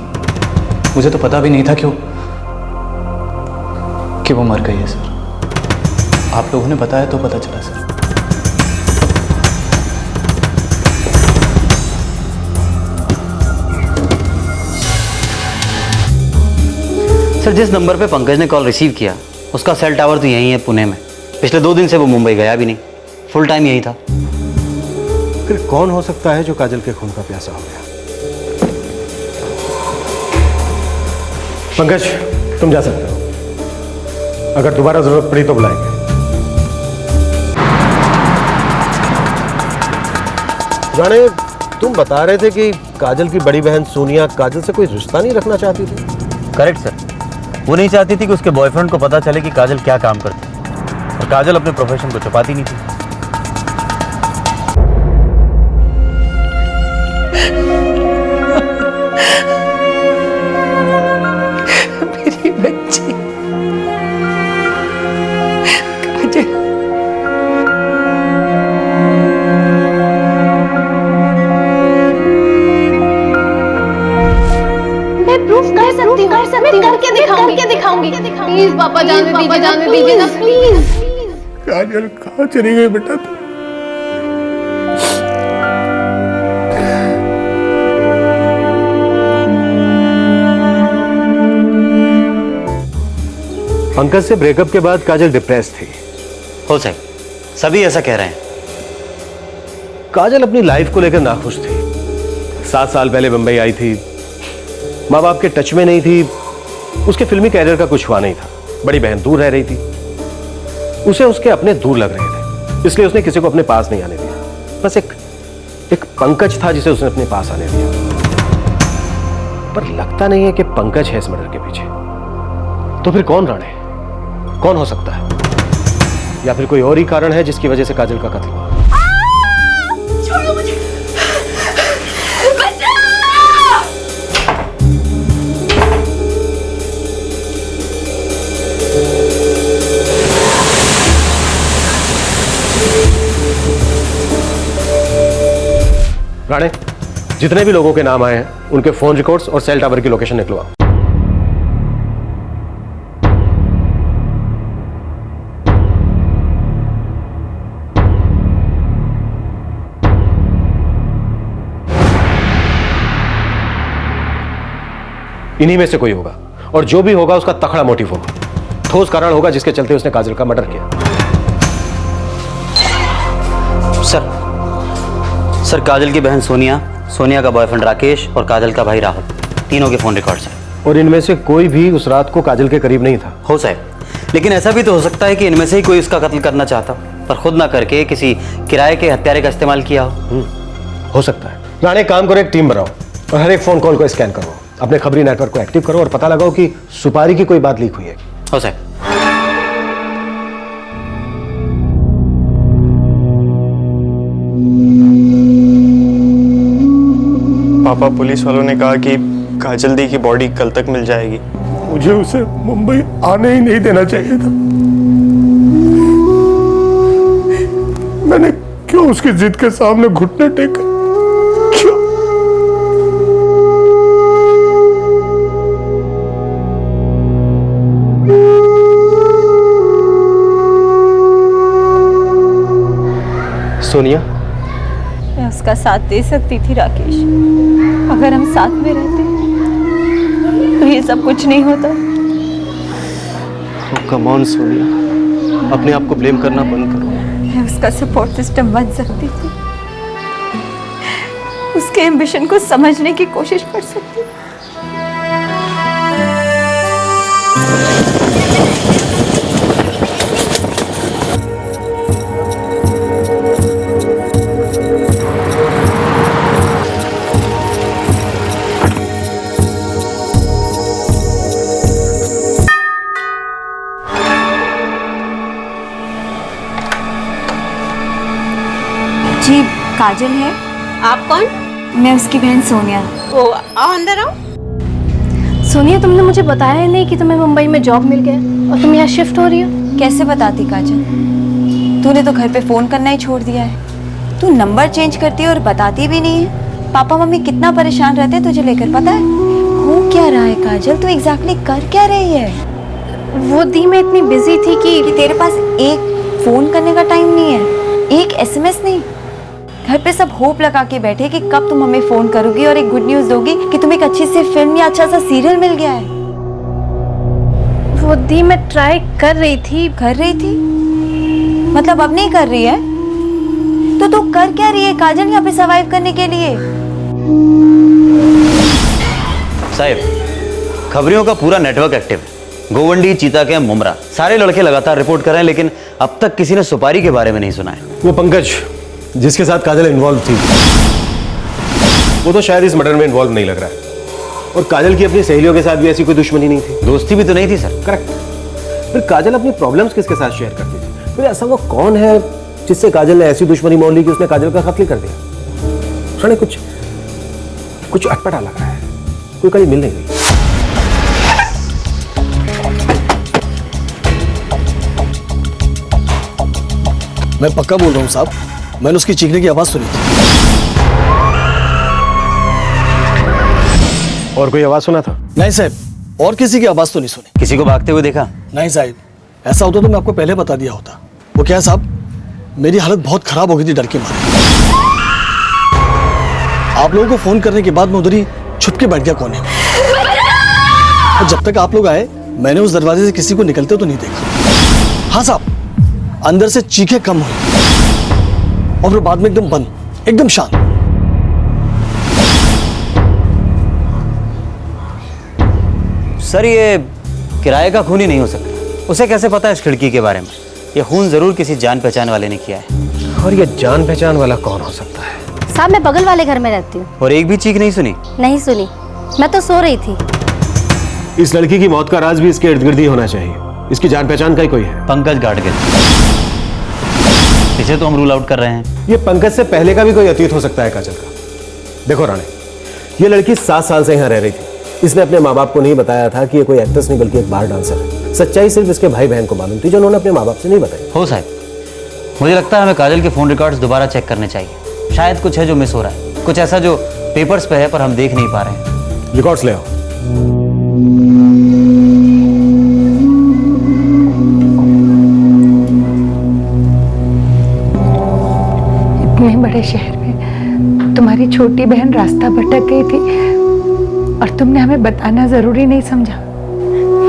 मुझे तो पता भी नहीं था कि वो मर गई है सर। आप लोगों ने बताया तो पता चला सर। सर, जिस नंबर पे पंकज ने कॉल रिसीव किया उसका सेल टावर तो यहीं है पुणे में। पिछले 2 दिन से वो मुंबई गया भी नहीं, फुल टाइम यहीं था। फिर कौन हो सकता है जो काजल के खून का प्यासा हो गया? पंकज, तुम जा सकते हो। अगर दोबारा जरूरत पड़ी तो बुलाएंगे। जाने, तुम बता रहे थे कि काजल की बड़ी बहन सोनिया काजल से कोई रिश्ता नहीं रखना चाहती थी। Correct sir. वो नहीं चाहती थी कि उसके बॉयफ्रेंड को पता चले कि काजल क्या काम करती है, और काजल अपने प्रोफेशन को छुपाती नहीं थी। मेरी बच्ची काजल। मैं प्रूफ कर सकती हूँ, मैं करके दिखाऊंगी। प्लीज पापा, जाने दीजिए ना प्लीज। काजल कहाँ चली गई बेटा तू? पंकज से ब्रेकअप के बाद काजल डिप्रेस थी। हो सके, सभी ऐसा कह रहे हैं। काजल अपनी लाइफ को लेकर नाखुश थी। 7 साल पहले मुंबई आई थी, माँ बाप के टच में नहीं थी, उसके फिल्मी कैरियर का कुछ हुआ नहीं था। बड़ी बहन दूर रह रही थी, उसे उसके अपने दूर लग रहे थे, इसलिए उसने किसी को अपने पास नहीं आने दिया। बस एक पंकज था जिसे उसने अपने पास आने दिया। पर लगता नहीं है कि पंकज है इस मर्डर के पीछे। तो फिर कौन राणे? कौन हो सकता है? या फिर कोई और ही कारण है जिसकी वजह से काजल का कत्ल हुआ? छोड़ो मुझे। राणे, जितने भी लोगों के नाम आए हैं उनके फोन रिकॉर्ड्स और सेल टावर की लोकेशन निकलवाओ। इन्हीं में से कोई होगा, और जो भी होगा उसका तखड़ा मोटिव होगा, ठोस कारण होगा जिसके चलते उसने काजल का मर्डर किया। सर, काजल की बहन सोनिया, सोनिया का बॉयफ्रेंड राकेश और काजल का भाई राहुल, तीनों के फोन रिकॉर्ड्स हैं। और इनमें से कोई भी उस रात को काजल के करीब नहीं था। हो साहब, लेकिन ऐसा भी तो हो सकता है कि इनमें से ही कोई उसका कत्ल करना चाहता पर खुद ना करके किसी किराए के हत्यारे का इस्तेमाल किया हो सकता है। राणे, काम करो, एक टीम बनाओ और हर एक फोन कॉल को स्कैन करो, अपने खबरी नेटवर्क को एक्टिव करो और पता लगाओ कि सुपारी की कोई बात लीक हुई है। हो साहब। पापा, पुलिस वालों ने कहा कि काजल दी की बॉडी कल तक मिल जाएगी। मुझे उसे मुंबई आने ही नहीं देना चाहिए था। मैंने क्यों उसकी जिद के सामने घुटने टेके? क्यों? सोनिया, मैं उसका साथ दे सकती थी राकेश। अगर हम साथ में रहते तो ये सब कुछ नहीं होता। कम ऑन सोनिया, अपने आप को ब्लेम करना बंद करो। मैं उसका सपोर्ट सिस्टम बन सकती थी, उसके एम्बिशन को समझने की कोशिश कर सकती थी। जी, काजल है। आप कौन? मैं उसकी बहन सोनिया। ओ, आओ अंदर आओ। सोनिया, तुमने मुझे बताया ही नहीं कि तुम्हें मुंबई में जॉब मिल गया और तुम यहाँ शिफ्ट हो रही हो। कैसे बताती काजल? तूने तो घर पे फोन करना ही छोड़ दिया है। तू नंबर चेंज करती है और बताती भी नहीं है। पापा मम्मी कितना परेशान रहते हैं तुझे लेकर, पता है? हो क्या रहा है काजल, तू एग्जैक्टली कर क्या रही है? वो दी मैं इतनी बिजी थी कि तेरे पास एक फोन करने का टाइम नहीं है, एक एसएमएस नहीं। घर पे सब होप लगा के बैठे कि कब तुम हमें फोन करोगी और एक गुड न्यूज दोगी कि तुम्हें एक अच्छी सी फिल्म या अच्छा सा सीरियल मिल गया है। वो दी मैं ट्राई कर रही थी। कर रही थी मतलब अब नहीं कर रही है? तो तू कर क्या रही है काजल यहाँ पे सर्वाइव करने के लिए? साहिब, खबरियों का पूरा नेटवर्क एक्टिव है। गोवंडी, चीता के, मुमरा, सारे लड़के लगातार रिपोर्ट कर रहे हैं, लेकिन अब तक किसी ने सुपारी के बारे में नहीं सुना है। वो पंकज जिसके साथ काजल इन्वॉल्व थी, वो तो शायद इस मर्डर में इन्वॉल्व नहीं लग रहा है। और काजल की अपनी सहेलियों के साथ भी ऐसी कोई दुश्मनी नहीं थी। दोस्ती भी तो नहीं थी सर। करेक्ट। फिर काजल अपनी प्रॉब्लम्स किसके साथ शेयर करती थी? फिर ऐसा वो कौन है जिससे काजल ने ऐसी दुश्मनी मोल ली कि उसने काजल का कत्ल कर दिया? सुने, कुछ अटपटा लग रहा है, कोई कहीं मिल नहीं रही। मैं पक्का बोल रहा हूँ साहब, मैंने उसकी चीखने की आवाज सुनी थी। और कोई आवाज सुना था? नहीं साहब, और किसी की आवाज तो नहीं सुनी। किसी को भागते हुए देखा? नहीं साहब, ऐसा होता तो मैं आपको पहले बता दिया होता। वो क्या है साहब, मेरी हालत बहुत खराब हो गई थी डर के मारे। आप लोगों को फोन करने के बाद मैं उधर ही छुप के बैठ गया कोने में। और जब तक आप लोग आए, मैंने उस दरवाजे से किसी को निकलते तो नहीं देखा। हाँ साहब, अंदर से चीखें कम हुई और फिर बाद में एकदम बंद, एकदम शांत। सर, ये किराए का खून ही नहीं हो सकता। उसे कैसे पता है इस खिड़की के बारे में? ये खून जरूर किसी जान पहचान वाले ने किया है। और ये जान पहचान वाला कौन हो सकता है? साहब, मैं बगल वाले घर में रहती हूँ। और एक भी चीख नहीं सुनी? नहीं सुनी, मैं तो सो रही थी। इस लड़की की मौत का राज भी इसके इर्द गिर्द ही होना चाहिए। इसकी जान पहचान का ही कोई है? पंकज गाडगिल। इसे तो हम रूल आउट कर रहे हैं। ये पंकज से पहले का भी कोई अतीत हो सकता है काजल का। देखो राणे, ये लड़की 7 साल से यहाँ रह रही थी। इसने अपने माँ बाप को नहीं बताया था कि ये कोई एक्ट्रेस नहीं बल्कि एक बार डांसर है। सच्चाई सिर्फ इसके भाई बहन को मालूम थी, जो उन्होंने अपने माँ बाप से नहीं बताई। हो साहब, मुझे लगता है हमें काजल के फोन रिकॉर्ड्स दोबारा चेक करने चाहिए। शायद कुछ है जो मिस हो रहा है, कुछ ऐसा जो पेपर्स पे है पर हम देख नहीं पा रहे हैं। रिकॉर्ड्स ले आओ। इतने बड़े शहर में तुम्हारी छोटी बहन रास्ता भटक गई थी और तुमने हमें बताना जरूरी नहीं समझा।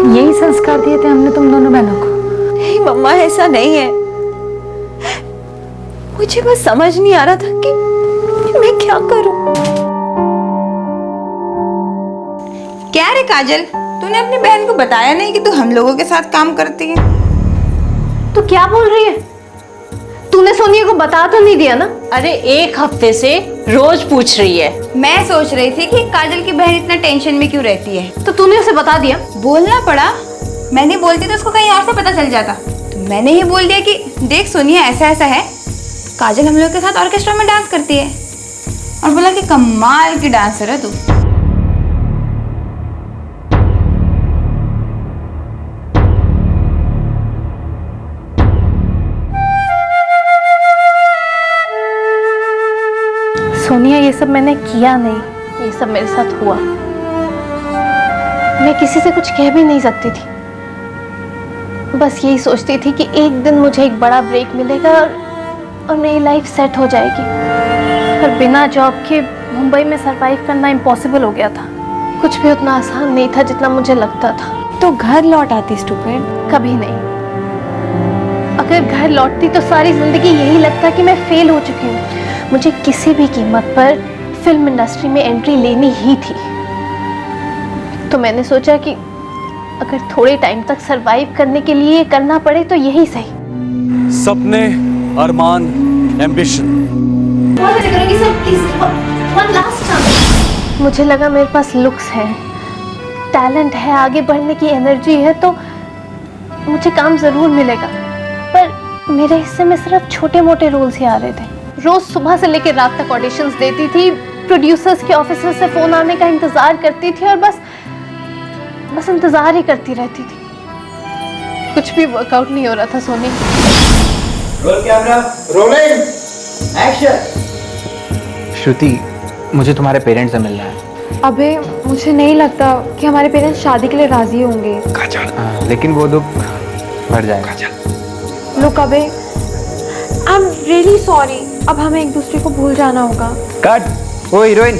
यही संस्कार दिए थे हमने तुम दोनों बहनों को। नहीं मम्मा, ऐसा नहीं है। मुझे बस समझ नहीं आ रहा था कि मैं क्या करूं। क्या रे काजल, तूने अपनी बहन को बताया नहीं कि तू हम लोगों के साथ काम करती है? तू क्या बोल रही है? तूने सोनिया को बता तो नहीं दिया ना? अरे 1 हफ्ते से रोज पूछ रही है। मैं सोच रही थी कि काजल की बहन इतना टेंशन में क्यों रहती है। तो तूने उसे बता दिया? बोलना पड़ा। मैं नहीं बोलती तो उसको कहीं और से पता चल जाता। तो मैंने ही बोल दिया कि देख सोनिया, ऐसा ऐसा है, काजल हम लोग के साथ ऑर्केस्ट्रा में डांस करती है। और बोला कि कमाल की डांसर है तू। सोनिया, ये सब मैंने किया नहीं, ये सब मेरे साथ हुआ। मैं किसी से कुछ कह भी नहीं सकती थी। बस यही सोचती थी कि एक दिन मुझे एक बड़ा ब्रेक मिलेगा और मेरी लाइफ सेट हो जाएगी। पर बिना जॉब के मुंबई में सरवाइव करना इम्पॉसिबल हो गया था। कुछ भी उतना आसान नहीं था जितना मुझे लगता था। तो घर लौट आती स्टूपिड? कभी नहीं। अगर घर लौटती तो सारी जिंदगी यही लगता कि मैं फेल हो चुकी हूँ। मुझे किसी भी कीमत पर फिल्म इंडस्ट्री में एंट्री लेनी ही थी। तो मैंने सोचा कि अगर थोड़े टाइम तक सरवाइव करने के लिए करना पड़े तो यही सही। सपने, अरमान, एम्बिशन। मुझे लगा मेरे पास लुक्स है, टैलेंट है, आगे बढ़ने की एनर्जी है, तो मुझे काम जरूर मिलेगा। पर मेरे हिस्से में सिर्फ छोटे मोटे रोल्स ही आ रहे थे। रोज सुबह से लेकर रात तक ऑडिशंस देती थी, प्रोड्यूसर्स के ऑफिसर से फोन आने का इंतजार करती थी और बस इंतजार ही करती रहती थी। कुछ भी वर्कआउट नहीं हो रहा था Soni. Roll camera, rolling, action. Shruti, मुझे तुम्हारे पेरेंट्स से मिलना है। अबे मुझे नहीं लगता कि हमारे पेरेंट्स शादी के लिए राजी होंगे। लेकिन वो दुख बढ़ जाएगा। लोग अबे आई एम रियली सॉरी, अब हमें एक दूसरे को भूल जाना होगा। कट। ओ हीरोइन,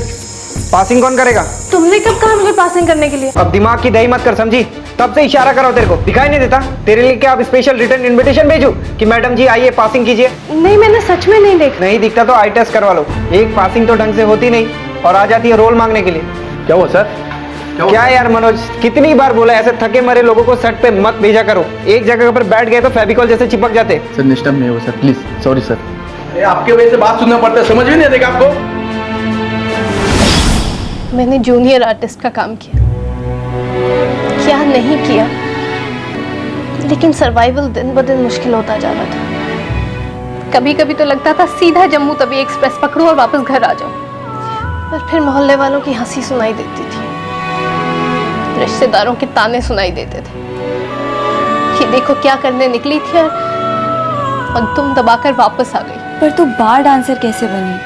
पासिंग कौन करेगा? तुमने कब कहा मुझे पासिंग करने के लिए? अब दिमाग की दही मत कर, समझी? तब से इशारा करो, तेरे को दिखाई नहीं देता? तेरे लिए क्या आप स्पेशल रिटर्न इनविटेशन भेजूं कि मैडम जी आइए पासिंग कीजिए? नहीं, मैंने सच में नहीं देखा। नहीं दिखता तो आई टेस्ट करवा लो। एक पासिंग तो ढंग से होती नहीं और आ जाती है रोल मांगने के लिए। क्या हुआ सर? क्या यार मनोज, कितनी बार बोला ऐसे थके मरे लोगों को सेट पे मत भेजा करो। एक जगह पर बैठ गए तो फेविकॉल जैसे चिपक जाते। सर निष्ठा में हो सर, प्लीज सॉरी सर। आपके वजह से बात सुनना पड़ता है, समझ में नहीं आएगा आपको? मैंने जूनियर आर्टिस्ट का काम किया, क्या नहीं किया, लेकिन सर्वाइवल दिन ब दिन मुश्किल होता जा रहा था। कभी कभी तो लगता था सीधा जम्मू तवी एक्सप्रेस पकड़ूं और वापस घर आ जाऊं, पर फिर मोहल्ले वालों की हंसी सुनाई देती थी, रिश्तेदारों के ताने सुनाई देते थे कि देखो क्या करने निकली थी और तुम दबाकर वापस आ गई। पर तू बार डांसर कैसे बनी?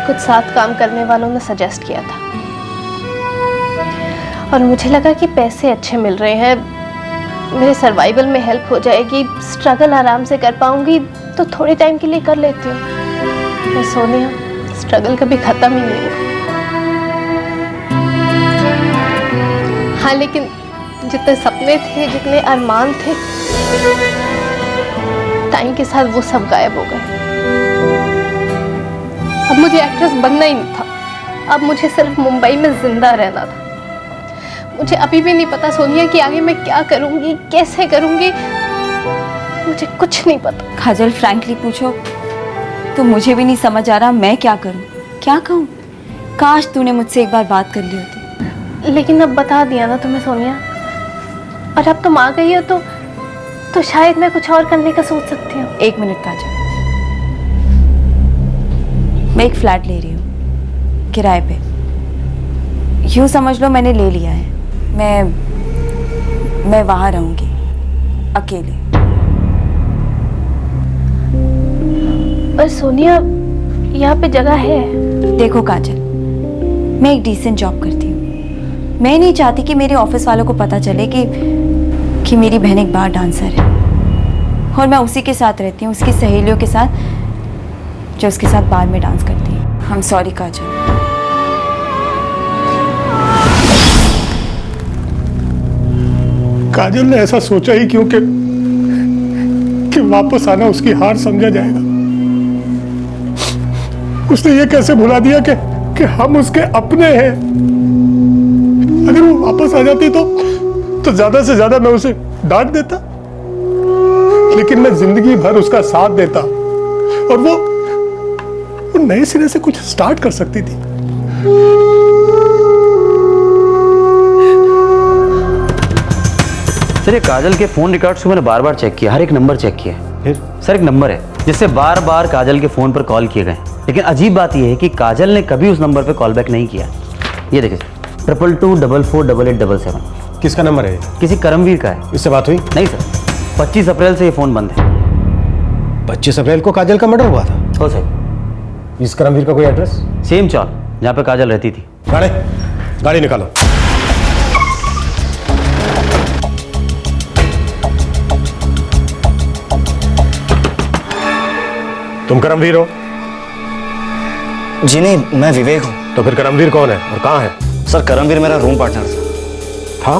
कुछ साथ काम करने वालों ने सजेस्ट किया था और मुझे लगा कि पैसे अच्छे मिल रहे हैं, मेरे सर्वाइवल में हेल्प हो जाएगी, स्ट्रगल आराम से कर पाऊंगी, तो थोड़े टाइम के लिए कर लेती हूँ। पर सोनिया, स्ट्रगल कभी खत्म ही नहीं हुआ। हाँ, लेकिन जितने सपने थे, जितने अरमान थे, टाइम के साथ वो सब गायब हो गए। अब मुझे एक्ट्रेस बनना ही नहीं था, अब मुझे सिर्फ मुंबई में जिंदा रहना था। मुझे अभी भी नहीं पता सोनिया कि आगे मैं क्या करूंगी, कैसे करूंगी, मुझे कुछ नहीं पता। काजल, फ्रैंकली पूछो तो मुझे भी नहीं समझ आ रहा मैं क्या करूं, क्या कहूं। काश तूने मुझसे एक बार बात कर ली होती। लेकिन अब बता दिया ना तुम्हें सोनिया, और अब तुम आ गई हो तो शायद मैं कुछ और करने का सोच सकती हूँ। एक मिनट काजल, मैं एक फ्लैट ले रही हूँ किराए पे। यूँ समझ लो मैंने ले लिया है। मैं वहां रहूंगी अकेले। पर सोनिया, यहाँ पे जगह है। देखो काजल, मैं एक डिसेंट जॉब करती हूँ। मैं नहीं चाहती कि मेरे ऑफिस वालों को पता चले कि मेरी बहन एक बार डांसर है, और मैं उसी के साथ रहती हूँ, उसकी सहेलियों के साथ जो उसके साथ बार में डांस करती है। आई एम सॉरी काजल। काजल ने ऐसा सोचा ही क्यों कि वापस आना उसकी हार समझा जाएगा। उसने ये कैसे भुला दिया कि हम उसके अपने हैं। अगर वो वापस आ जाती तो ज्यादा से ज्यादा मैं उसे डांट देता, लेकिन मैं जिंदगी भर उसका साथ देता और वो नए सिरे से कुछ स्टार्ट कर सकती थी। सर, ये काजल के फोन रिकॉर्ड्स को मैंने बार बार चेक किया, हर एक नंबर चेक किया है। फिर सर, एक नंबर है जिससे बार बार काजल के फोन पर कॉल किए गए, लेकिन अजीब बात यह है कि काजल ने कभी उस नंबर पर कॉल बैक नहीं किया। ये देखिए, 22244877। किसका नंबर है? किसी करमवीर का है। इससे बात हुई? नहीं सर, 25 अप्रैल से ये फोन बंद है। 25 अप्रैल को काजल का मर्डर हुआ था? हो सर। इस करमवीर का कोई एड्रेस? सेम चौक जहाँ पे काजल रहती थी। गाड़ी निकालो। तुम करमवीर हो? जी नहीं, मैं विवेक हूँ। तो फिर करमवीर कौन है और कहाँ है? सर, करमवीर मेरा रूम पार्टनर था।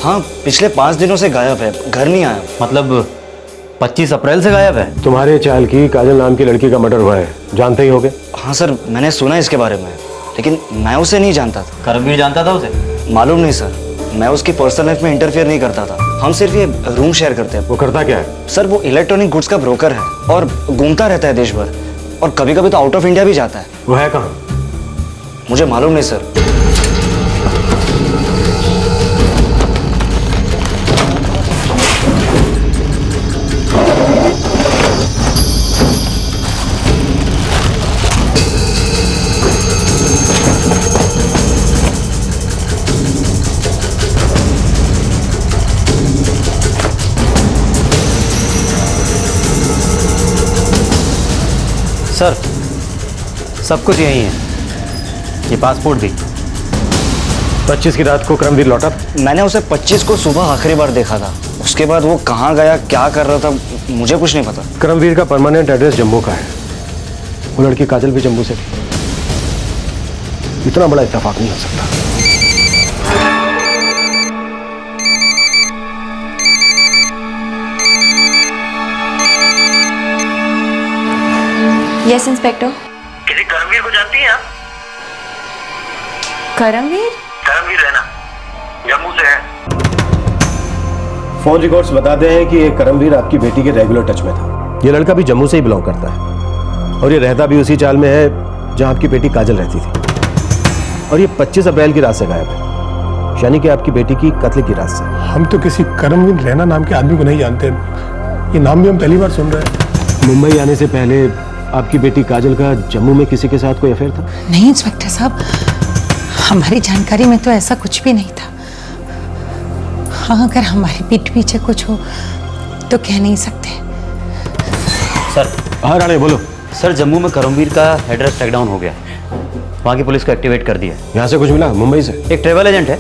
हाँ, पिछले 5 दिनों से गायब है, घर नहीं आया। मतलब 25 अप्रैल से गायब है? तुम्हारे चाल की काजल नाम की लड़की का मर्डर हुआ है, जानते ही होगे। हाँ सर, मैंने सुना इसके बारे में, लेकिन मैं उसे नहीं जानता था। करमवीर जानता था उसे? मालूम नहीं सर, मैं उसकी पर्सनल लाइफ में इंटरफेयर नहीं करता था। हम सिर्फ ये रूम शेयर करते हैं। वो करता क्या है? सर, वो इलेक्ट्रॉनिक गुड्स का ब्रोकर है और घूमता रहता है देश भर, और कभी कभी तो आउट ऑफ इंडिया भी जाता है। वो है कहाँ? मुझे मालूम नहीं सर। सर, सब कुछ यही है। ये पासपोर्ट भी। 25 की रात को करमवीर लौटा? मैंने उसे 25 को सुबह आखिरी बार देखा था। उसके बाद वो कहाँ गया, क्या कर रहा था, मुझे कुछ नहीं पता। करमवीर का परमानेंट एड्रेस जम्मू का है। वो लड़की काजल भी जम्मू से थी। इतना बड़ा इत्तेफाक नहीं हो सकता। Yes inspector. किसी करमवीर को जानती हैं आप? करमवीर? करमवीर है ना, जम्मू से है। फोन रिकॉर्ड्स बताते हैं कि ये करमवीर आपकी बेटी के रेगुलर टच में था। ये लड़का भी जम्मू से ही बिलोंग करता है और ये रहता भी उसी चाल में है जहां आपकी बेटी काजल रहती थी। और ये 25 अप्रैल की रात से गायब है, यानी कि आपकी बेटी की कत्ल की रात से। हम तो किसी करमवीर रैना नाम के आदमी को नहीं जानते। ये नाम भी हम पहली बार सुन रहे हैं। मुंबई आने से पहले आपकी बेटी काजल का जम्मू में किसी के साथ कोई अफेयर था? नहीं इंस्पेक्टर साहब, हमारी जानकारी में तो ऐसा कुछ भी नहीं था। हाँ, अगर हमारे पीठ पीछे कुछ हो तो कह नहीं सकते। सर। हाँ राणे बोलो। सर, जम्मू में करमवीर का एड्रेस ट्रैक डाउन हो गया। वहाँ की पुलिस को एक्टिवेट कर दिया। यहाँ से कुछ मिला? मुंबई से एक ट्रेवल एजेंट है,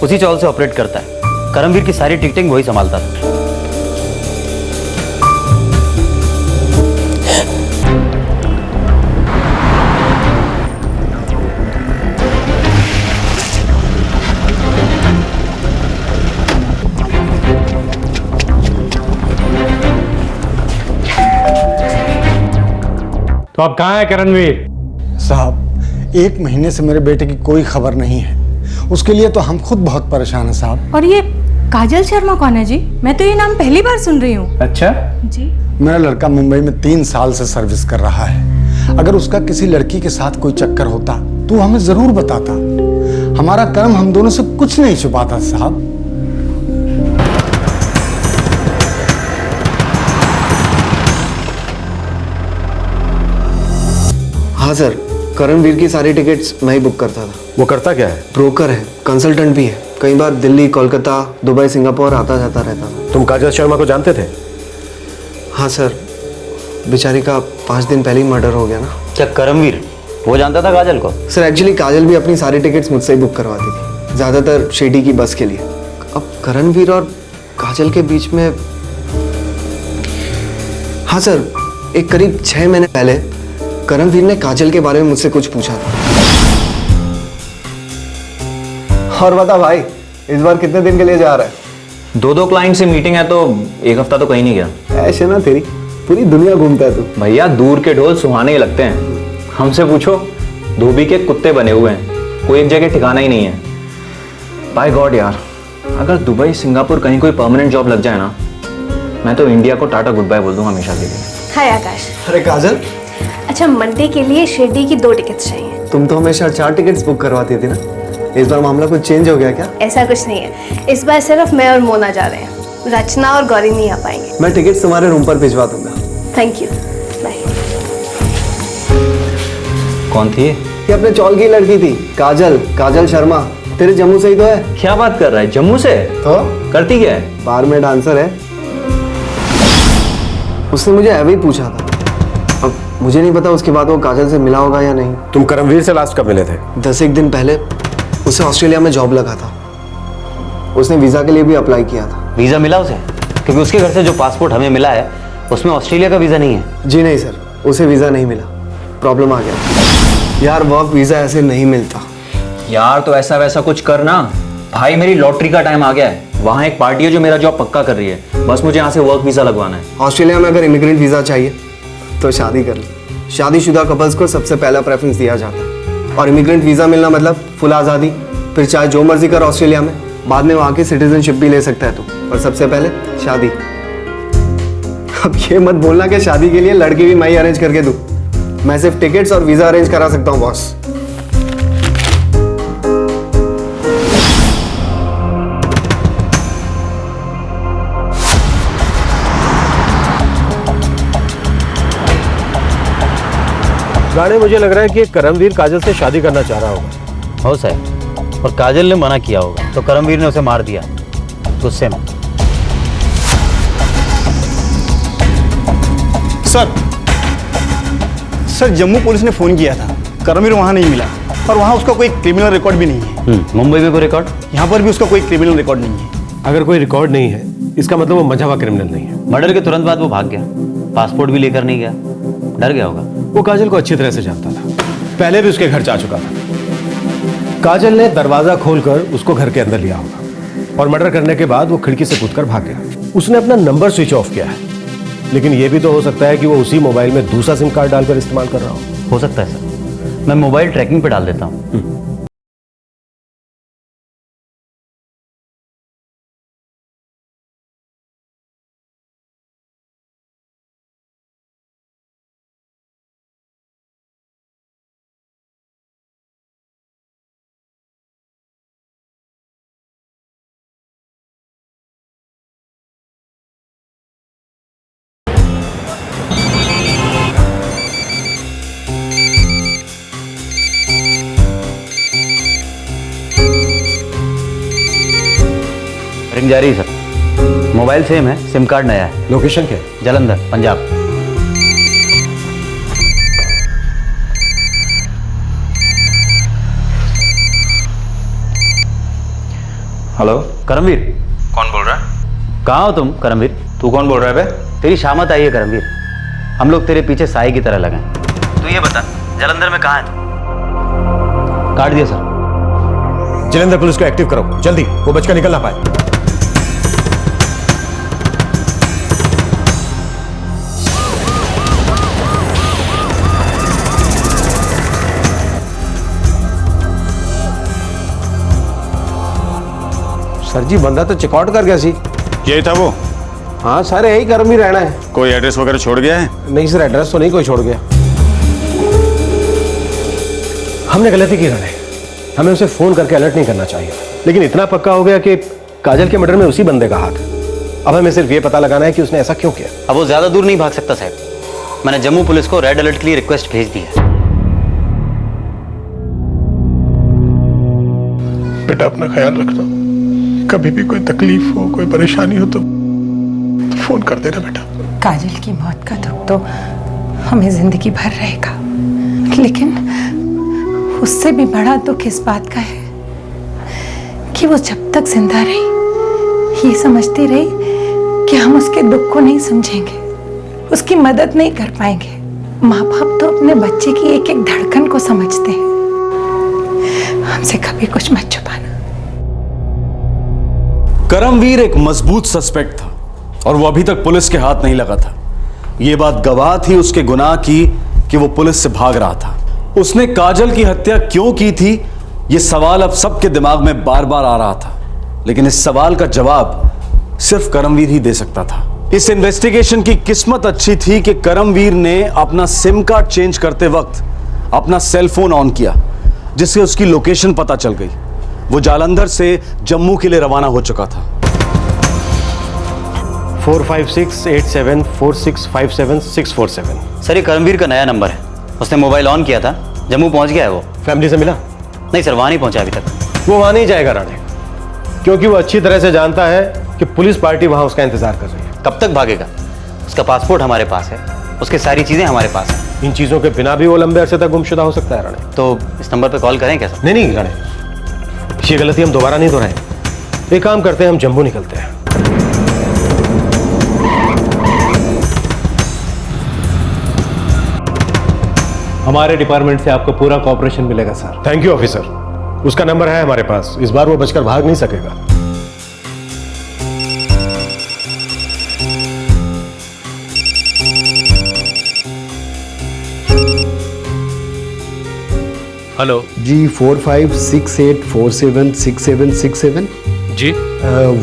उसी चौल से ऑपरेट करता है। करमवीर की सारी टिकटिंग वही संभालता था। तो अब कहाँ है करमवीर? साहब, 1 महीने से मेरे बेटे की कोई खबर नहीं है। उसके लिए तो हम खुद बहुत परेशान हैं साहब। और ये काजल शर्मा कौन है जी? मैं तो ये नाम पहली बार सुन रही हूँ। अच्छा जी। मेरा लड़का मुंबई में 3 साल से सर्विस कर रहा है। अगर उसका किसी लड़की के साथ कोई चक्कर होता तो हमें जरूर बताता। हमारा कर्म हम दोनों से कुछ नहीं छुपाता साहब। हाँ सर, करमवीर की सारी टिकट्स मैं ही बुक करता था। वो करता क्या है? ब्रोकर है, कंसल्टेंट भी है। कई बार दिल्ली, कोलकाता, दुबई, सिंगापुर आता जाता रहता था। तुम काजल शर्मा को जानते थे? हाँ सर, बेचारी का 5 दिन पहले ही मर्डर हो गया ना। क्या करमवीर वो जानता था काजल को? सर एक्चुअली काजल भी अपनी सारी टिकट्स मुझसे ही बुक करवाती थी, ज़्यादातर शिरडी की बस के लिए। अब करमवीर और काजल के बीच में, हाँ सर, एक करीब 6 महीने पहले करमवीर ने काजल के बारे में मुझसे कुछ पूछा था। और बता भाई, इस बार कितने दिन के लिए जा रहा है? 2 क्लाइंट से मीटिंग है तो 1 हफ्ता तो कहीं नहीं गया। ऐसे ना तेरी पूरी दुनिया घूमता है तू। भैया, दूर के ढोल सुहाने ही लगते हैं। हमसे पूछो, धोबी के कुत्ते बने हुए हैं, कोई एक जगह ठिकाना ही नहीं है। बाय गॉड यार, अगर दुबई, सिंगापुर कहीं कोई परमानेंट जॉब लग जाए ना, मैं तो इंडिया को टाटा गुड बाय बोल दूंगा हमेशा के लिए। हाय आकाश। अरे काजल, अच्छा, मंडे के लिए शिरडी की 2 टिकट्स चाहिए। तुम तो हमेशा 4 टिकट्स बुक करवाती थी ना, इस बार मामला कुछ चेंज हो गया क्या? ऐसा कुछ नहीं है, इस बार सिर्फ मैं और मोना जा रहे हैं, रचना और गौरी नहीं आ पाएंगे। मैं टिकट्स तुम्हारे रूम पर भिजवा दूंगा। Thank you, bye. कौन थी ये? अपने चौल की लड़की थी, काजल शर्मा। तेरे जम्मू से ही तो है। क्या बात कर रहा है? जम्मू से? तो करती क्या है? बार में डांसर है। उसने मुझे ऐसे ही पूछा था। अब मुझे नहीं पता उसके बाद वो काजल से मिला होगा या नहीं। तुम करमवीर से लास्ट कब मिले थे? 10 दिन पहले। उसे ऑस्ट्रेलिया में जॉब लगा था, उसने वीजा के लिए भी अप्लाई किया था। वीजा मिला उसे? क्योंकि उसके घर से जो पासपोर्ट हमें मिला है उसमें ऑस्ट्रेलिया का वीजा नहीं है। जी नहीं सर, उसे वीजा नहीं मिला, प्रॉब्लम आ गया यार। वर्क वीजा ऐसे नहीं मिलता यार। तो ऐसा वैसा कुछ करना भाई, मेरी लॉटरी का टाइम आ गया है। वहाँ एक पार्टी है जो मेरा जॉब पक्का कर रही है, बस मुझे यहाँ से वर्क वीजा लगवाना है। ऑस्ट्रेलिया में अगर इमिग्रेंट वीजा चाहिए तो शादी कर लो। शादीशुदा कपल्स को सबसे पहला प्रेफरेंस दिया जाता है। और इमिग्रेंट वीजा मिलना मतलब फुल आज़ादी। फिर चाहे जो मर्जी कर ऑस्ट्रेलिया में, बाद में वहाँ की सिटीजनशिप भी ले सकता है तू। और सबसे पहले शादी। अब ये मत बोलना कि शादी के लिए लड़की भी मैं ही अरेंज करके दूँ। मैं सिर्फ टिकट्स और वीजा अरेंज करा सकता हूँ बॉस। राणे, मुझे लग रहा है कि करमवीर काजल से शादी करना चाह रहा होगा। हो सकता, और काजल ने मना किया होगा तो करमवीर ने उसे मार दिया गुस्से में। सर, जम्मू पुलिस ने फोन किया था। कर्मवीर वहाँ नहीं मिला और वहाँ उसका कोई क्रिमिनल रिकॉर्ड भी नहीं है। मुंबई में कोई रिकॉर्ड? यहाँ पर भी उसका कोई क्रिमिनल रिकॉर्ड नहीं है। अगर कोई रिकॉर्ड नहीं है इसका मतलब वो मजा हुआ क्रिमिनल नहीं है। मर्डर के तुरंत बाद वो भाग गया, पासपोर्ट भी लेकर नहीं गया, डर गया होगा। वो काजल को अच्छी तरह से जानता था, पहले भी उसके घर जा चुका था। काजल ने दरवाजा खोलकर उसको घर के अंदर लिया होगा और मर्डर करने के बाद वो खिड़की से कूदकर भाग गया। उसने अपना नंबर स्विच ऑफ किया है, लेकिन यह भी तो हो सकता है कि वो उसी मोबाइल में दूसरा सिम कार्ड डालकर इस्तेमाल कर रहा हो सकता है सर, मैं मोबाइल ट्रैकिंग पे डाल देता हूँ। रिंग जा रही है सर, मोबाइल सेम है, सिम कार्ड नया है। लोकेशन क्या है? जालंधर, पंजाब। हेलो करमवीर। कौन बोल रहा है? कहाँ हो तुम करमवीर? तू कौन बोल रहा है बे? तेरी शामत आई है करमवीर, हम लोग तेरे पीछे साई की तरह लगे। तू ये बता, जालंधर में कहाँ है तू? काट दिया सर। जालंधर पुलिस को एक्टिव करो जल्दी, वो बचकर निकल ना पाए। सर जी बंदा तो चेकआउट कर गया सी। यही था वो? हाँ सर, यही कर्म ही रहना है। कोई एड्रेस वगैरह छोड़ गया है? नहीं सर, एड्रेस तो नहीं कोई छोड़ गया। हमने गलती की राणे, हमें उसे फोन करके अलर्ट नहीं करना चाहिए, लेकिन इतना पक्का हो गया कि काजल के मर्डर में उसी बंदे का हाथ है। अब हमें सिर्फ ये पता लगाना है कि उसने ऐसा क्यों किया। अब वो ज्यादा दूर नहीं भाग सकता साहब, मैंने जम्मू पुलिस को रेड अलर्ट के लिए रिक्वेस्ट भेज दी है। बेटा अपना ख्याल रखना, कभी भी कोई तकलीफ हो, कोई परेशानी हो तो फोन कर देना बेटा। काजल की मौत का दुख तो हमें जिंदगी भर रहेगा, लेकिन उससे भी बड़ा दुख इस बात का है कि वो जब तक जिंदा रही ये समझती रही कि हम उसके दुख को नहीं समझेंगे, उसकी मदद नहीं कर पाएंगे। माँ बाप तो अपने बच्चे की एक एक धड़कन को समझते हैं। हमसे कभी कुछ मत छुपाना। करमवीर एक मजबूत सस्पेक्ट था और वो अभी तक पुलिस के हाथ नहीं लगा था। ये बात गवाह थी उसके गुनाह की कि वो पुलिस से भाग रहा था। उसने काजल की हत्या क्यों की थी, ये सवाल अब सबके दिमाग में बार बार आ रहा था, लेकिन इस सवाल का जवाब सिर्फ करमवीर ही दे सकता था। इस इन्वेस्टिगेशन की किस्मत अच्छी थी कि करमवीर ने अपना सिम कार्ड चेंज करते वक्त अपना सेल फोन ऑन किया, जिससे उसकी लोकेशन पता चल गई। वो जालंधर से जम्मू के लिए रवाना हो चुका था। 456874657647। सर ये करमवीर का नया नंबर है, उसने मोबाइल ऑन किया था, जम्मू पहुंच गया है वो। फैमिली से मिला? नहीं सर, वहां नहीं पहुंचा अभी तक। वो वहां नहीं जाएगा राणे, क्योंकि वो अच्छी तरह से जानता है कि पुलिस पार्टी वहां उसका इंतजार कर रही है। कब तक भागेगा? उसका पासपोर्ट हमारे पास है, उसकी सारी चीजें हमारे पास है। इन चीजों के बिना भी वो लंबे अरसे तक गुमशुदा हो सकता है राणे। तो इस नंबर पे कॉल करें क्या सर? नहीं राणे, ये गलती हम दोबारा नहीं दोहराएं। एक काम करते हैं, हम जम्मू निकलते हैं। हमारे डिपार्टमेंट से आपको पूरा कोऑपरेशन मिलेगा सर। थैंक यू ऑफिसर, उसका नंबर है हमारे पास, इस बार वो बचकर भाग नहीं सकेगा। हेलो जी, 4568476767। जी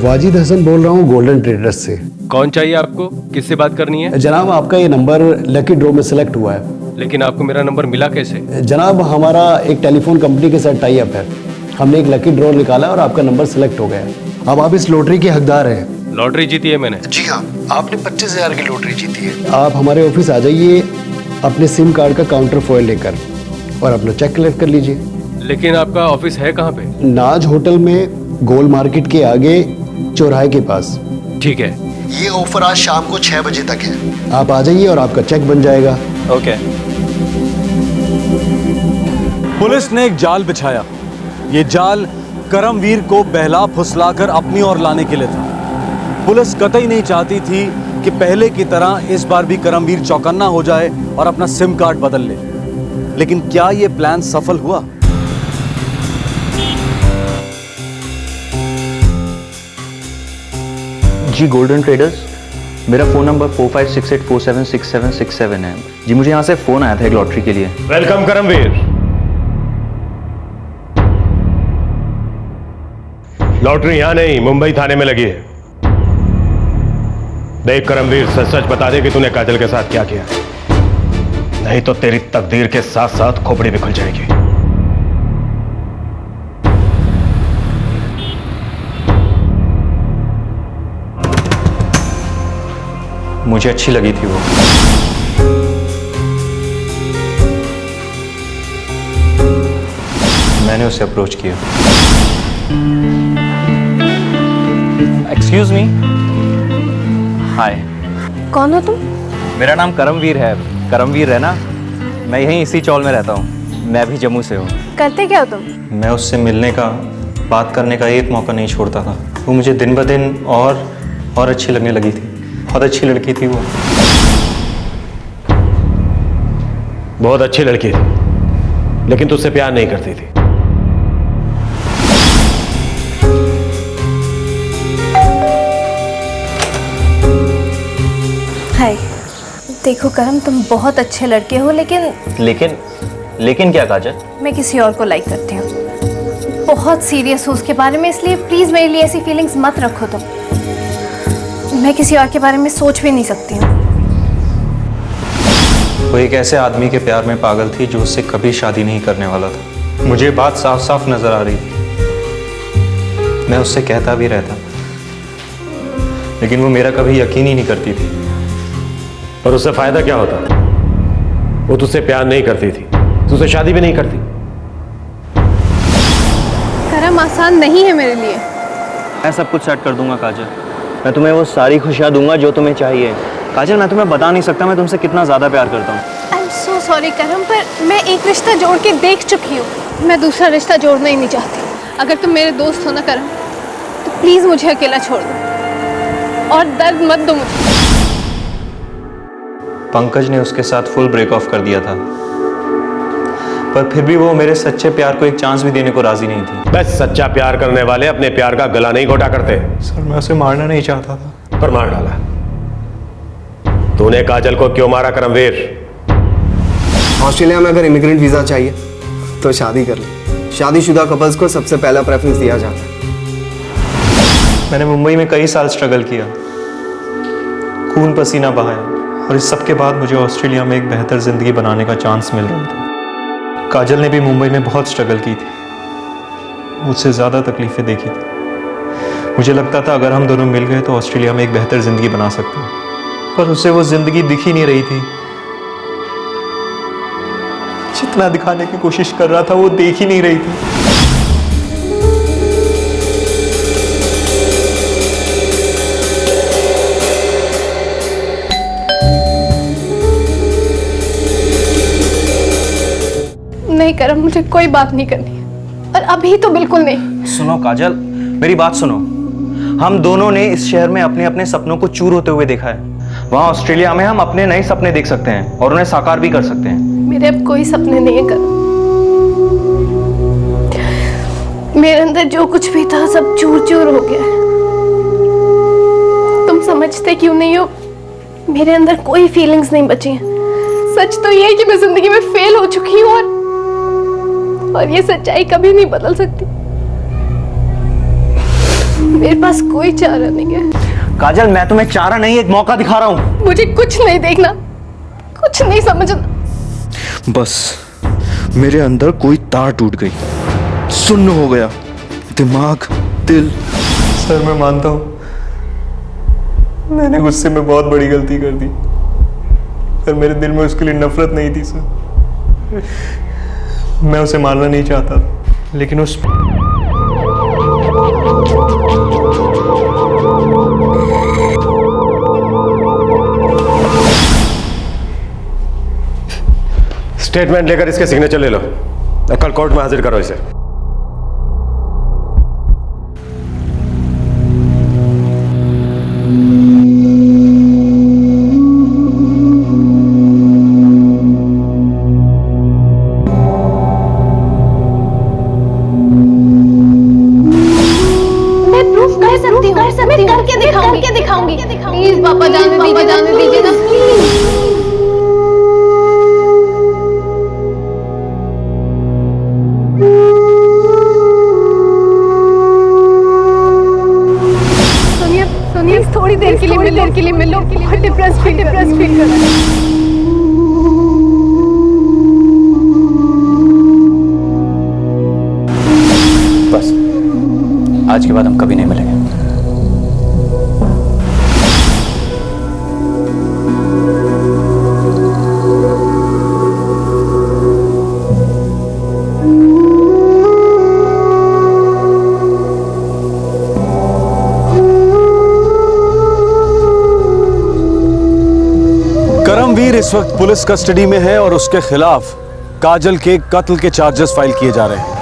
वाजिद हसन बोल रहा हूँ गोल्डन ट्रेडर्स से। कौन चाहिए आपको, किससे बात करनी है? जनाब आपका ये नंबर लकी ड्रॉ में सिलेक्ट हुआ है। लेकिन आपको मेरा नंबर मिला कैसे? जनाब हमारा एक टेलीफोन कंपनी के साथ टाई अप है, हमने एक लकी ड्रॉ निकाला और आपका नंबर सिलेक्ट हो गया है। अब आप इस लॉटरी के हकदार हैं। लॉटरी जीती है मैंने? जी हाँ, आपने 25,000 की लॉटरी जीती है। आप हमारे ऑफिस आ जाइए अपने सिम कार्ड का काउंटर फॉइल लेकर और अपना चेक कलेक्ट कर लीजिए। लेकिन आपका ऑफिस है कहाँ पे? नाज होटल में, गोल मार्केट के आगे, चौराहे के पास। ठीक है। ये ऑफर आज शाम को 6 बजे तक है, आप आ जाइए और आपका चेक बन जाएगा। ओके। पुलिस ने एक जाल बिछाया। ये जाल करमवीर को बहला फुसलाकर अपनी ओर लाने के लिए था। पुलिस कतई नहीं चाहती थी कि पहले की तरह इस बार भी करमवीर चौकन्ना हो जाए और अपना सिम कार्ड बदल ले। लेकिन क्या यह प्लान सफल हुआ? जी गोल्डन ट्रेडर्स, मेरा फ़ोन नंबर 4568476767 है। जी मुझे यहाँ से फ़ोन आया था एक लॉटरी के लिए। वेलकम करमवीर। लॉटरी यहां नहीं, मुंबई थाने में लगी है। देख करमवीर, सच सच बता दे कि तूने काजल के साथ क्या किया, नहीं तो तेरी तकदीर के साथ साथ खोपड़ी भी खुल जाएगी। मुझे अच्छी लगी थी वो। मैंने उसे अप्रोच किया। Excuse me. हाय। कौन हो तुम? मेरा नाम करमवीर है। करमवीर है ना? मैं यहीं इसी चौल में रहता हूँ। मैं भी जम्मू से हूँ। करते क्या हो तुम? मैं उससे मिलने का, बात करने का एक मौका नहीं छोड़ता था। वो मुझे दिन ब दिन और अच्छी लगने लगी थी। बहुत अच्छी लड़की थी वो। बहुत अच्छी लड़की थी, लेकिन तुझसे प्यार नहीं करती थी। हाय, देखो करम, तुम बहुत अच्छे लड़के हो, लेकिन क्या काजल? मैं किसी और को लाइक करती हूँ। बहुत सीरियस हूँ उसके बारे में, इसलिए प्लीज मेरे लिए ऐसी फीलिंग्स मत रखो तुम। मैं किसी और के बारे में सोच भी नहीं सकती हूँ। वो एक ऐसे आदमी के प्यार में पागल थी जो उससे कभी शादी नहीं करने वाला था। मुझे बात साफ साफ नजर आ रही थी। मैं उससे कहता भी रहता, लेकिन वो मेरा कभी यकीन ही नहीं करती थी। और उससे फायदा क्या होता? वो तुझसे प्यार नहीं करती थी, तुझसे शादी भी नहीं करती। करम आसान नहीं है मेरे लिए। मैं सब कुछ सेट कर दूंगा काजल। मैं तुम्हें वो सारी खुशियाँ दूंगा जो तुम्हें चाहिए। काजल, मैं तुम्हें बता नहीं सकता मैं तुमसे कितना ज़्यादा प्यार करता हूँ। आई एम सो सॉरी करम, पर मैं एक रिश्ता जोड़ के देख चुकी हूँ। मैं दूसरा रिश्ता जोड़ना ही नहीं चाहती। अगर तुम मेरे दोस्त हो ना करम, तो प्लीज़ मुझे अकेला छोड़ दो और दर्द मत दो मुझे। पंकज ने उसके साथ फुल ब्रेक ऑफ कर दिया था, पर फिर भी वो मेरे सच्चे प्यार को एक चांस भी देने को राजी नहीं थी। बस सच्चा प्यार करने वाले अपने प्यार का गला नहीं घोटा करते। सर, मैं उसे मारना नहीं चाहता था, पर मार डाला। तूने काजल को क्यों मारा करमवीर? ऑस्ट्रेलिया में अगर इमिग्रेंट वीजा चाहिए तो शादी कर ले। शादीशुदा कपल्स को सबसे पहला प्रेफरेंस दिया जाता है। मैंने मुंबई में कई साल स्ट्रगल किया, खून पसीना बहाया, और इस सब के बाद मुझे ऑस्ट्रेलिया में एक बेहतर जिंदगी बनाने का चांस मिल रहा था। काजल ने भी मुंबई में बहुत स्ट्रगल की थी, मुझसे ज़्यादा तकलीफ़ें देखी थी। मुझे लगता था अगर हम दोनों मिल गए तो ऑस्ट्रेलिया में एक बेहतर ज़िंदगी बना सकते हैं, पर उसे वो ज़िंदगी दिख ही नहीं रही थी। जितना दिखाने की कोशिश कर रहा था वो देख ही नहीं रही थी। नहीं करम, मुझे कोई बात नहीं करनी है, और अभी तो बिल्कुल नहीं। सुनो काजल, मेरी बात सुनो। हम दोनों ने इस शहर में अपने अपने सपनों को चूर होते हुए देखा है। वहाँ ऑस्ट्रेलिया में हम अपने नए सपने देख सकते हैं और उन्हें साकार भी कर सकते हैं। मेरे अब कोई सपने नहीं है करम। मेरे अंदर जो कुछ भी था सब चूर चूर हो गया है। तुम समझते क्यों नहीं हो? मेरे अंदर कोई फीलिंग्स नहीं बची हैं। सच तो ये है कि मैं जिंदगी में फेल हो चुकी हूँ, और ये सच्चाई कभी नहीं बदल सकती। मेरे पास कोई चारा नहीं है। काजल, मैं तुम्हें चारा नहीं, एक मौका दिखा रहा हूँ। मुझे कुछ नहीं देखना, कुछ नहीं समझना। बस मेरे अंदर कोई तार टूट गई, सुन्न हो गया दिमाग, दिल। सर, मैं मानता हूँ मैंने गुस्से में बहुत बड़ी गलती कर दी, पर मेरे दिल में उसके लिए नफरत नहीं थी सर। मैं उसे मारना नहीं चाहता, लेकिन उस स्टेटमेंट लेकर इसके सिग्नेचर ले लो। और कल कोर्ट में हाजिर करो इसे। करके दिखाऊंगी। प्लीज पापा जाने दीजिए ना प्लीज। सोनिया थोड़ी देर के लिए मिलो बहुत डिप्रेस फील कर रहा है। बस आज के बाद हम कभी नहीं मिलेंगे। करमवीर इस वक्त पुलिस कस्टडी में है और उसके खिलाफ काजल के कत्ल के चार्जेस फाइल किए जा रहे हैं।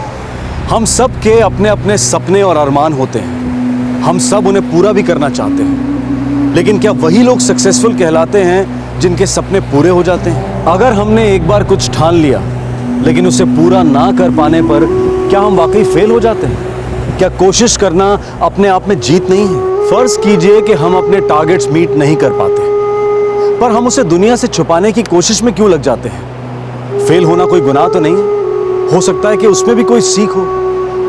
हम सब के अपने अपने सपने और अरमान होते हैं, हम सब उन्हें पूरा भी करना चाहते हैं, लेकिन क्या वही लोग सक्सेसफुल कहलाते हैं जिनके सपने पूरे हो जाते हैं? अगर हमने एक बार कुछ ठान लिया लेकिन उसे पूरा ना कर पाने पर क्या हम वाकई फेल हो जाते हैं? क्या कोशिश करना अपने आप में जीत नहीं है? फर्ज कीजिए कि हम अपने टारगेट्स मीट नहीं कर पाते, पर हम उसे दुनिया से छुपाने की कोशिश में क्यों लग जाते हैं? फेल होना कोई गुनाह तो नहीं है। हो सकता है कि उसमें भी कोई सीख हो,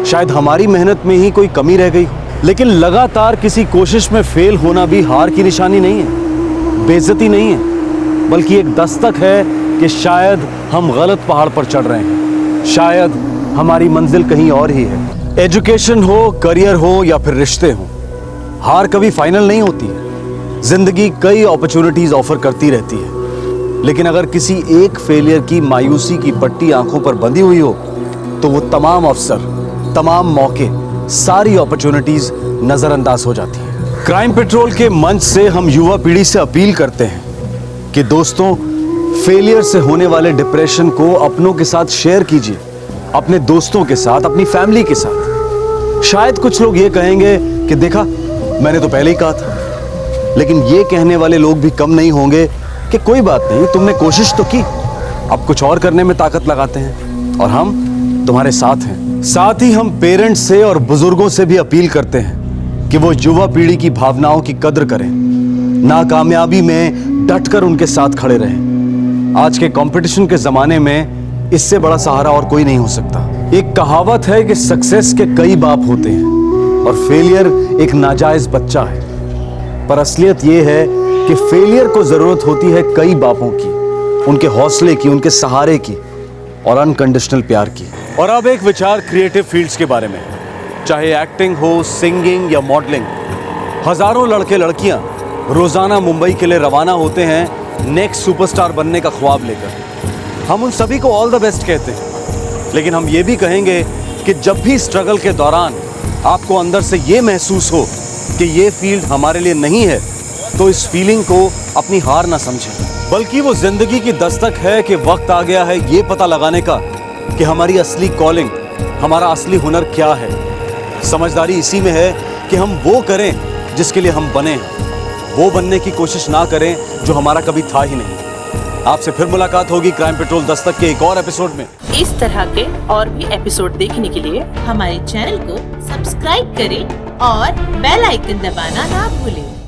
शायद हमारी मेहनत में ही कोई कमी रह गई हो। लेकिन लगातार किसी कोशिश में फेल होना भी हार की निशानी नहीं है, बेइज्जती नहीं है, बल्कि एक दस्तक है कि शायद हम गलत पहाड़ पर चढ़ रहे हैं, शायद हमारी मंजिल कहीं और ही है। एजुकेशन हो, करियर हो या फिर रिश्ते हो, हार कभी फाइनल नहीं होती है। जिंदगी कई अपॉर्चुनिटीज ऑफर करती रहती है, लेकिन अगर किसी एक फेलियर की मायूसी की पट्टी आंखों पर बंधी हुई हो तो वो तमाम अवसर, तमाम मौके, सारी अपॉर्चुनिटीज नजरअंदाज हो जाती है। क्राइम पेट्रोल के मंच से हम युवा पीढ़ी से अपील करते हैं कि दोस्तों, फेलियर से होने वाले डिप्रेशन को अपनों के साथ शेयर कीजिए, अपने दोस्तों के साथ, अपनी फैमिली के साथ। शायद कुछ लोग ये कहेंगे कि देखा, मैंने तो पहले ही कहा था, लेकिन ये कहने वाले लोग भी कम नहीं होंगे कि कोई बात नहीं, तुमने कोशिश तो की, अब कुछ और करने में ताकत लगाते हैं और हम तुम्हारे साथ हैं। साथ ही हम पेरेंट्स से और बुजुर्गों से भी अपील करते हैं कि वो युवा पीढ़ी की भावनाओं की कद्र करें, नाकामयाबी में डटकर उनके साथ खड़े रहें। आज के कंपटीशन के जमाने में इससे बड़ा सहारा और कोई नहीं हो सकता। एक कहावत है कि सक्सेस के कई बाप होते हैं और फेलियर एक नाजायज बच्चा है, पर असलियत यह है कि फेलियर को जरूरत होती है कई बापों की, उनके हौसले की, उनके सहारे की और अनकंडीशनल प्यार की। और अब एक विचार क्रिएटिव फील्ड्स के बारे में, चाहे एक्टिंग हो, सिंगिंग या मॉडलिंग। हजारों लड़के लड़कियां रोजाना मुंबई के लिए रवाना होते हैं नेक्स्ट सुपरस्टार बनने का ख्वाब लेकर। हम उन सभी को ऑल द बेस्ट कहते हैं, लेकिन हम ये भी कहेंगे कि जब भी स्ट्रगल के दौरान आपको अंदर से ये महसूस हो कि ये फील्ड हमारे लिए नहीं है, तो इस फीलिंग को अपनी हार ना समझें, बल्कि वो जिंदगी की दस्तक है कि वक्त आ गया है ये पता लगाने का कि हमारी असली कॉलिंग, हमारा असली हुनर क्या है। समझदारी इसी में है कि हम वो करें जिसके लिए हम बने, वो बनने की कोशिश ना करें जो हमारा कभी था ही नहीं। आपसे फिर मुलाकात होगी क्राइम पेट्रोल दस्तक के एक और एपिसोड में। इस तरह के और भी एपिसोड देखने के लिए हमारे चैनल को सब्सक्राइब करें और बेल आइकन दबाना ना भूलें।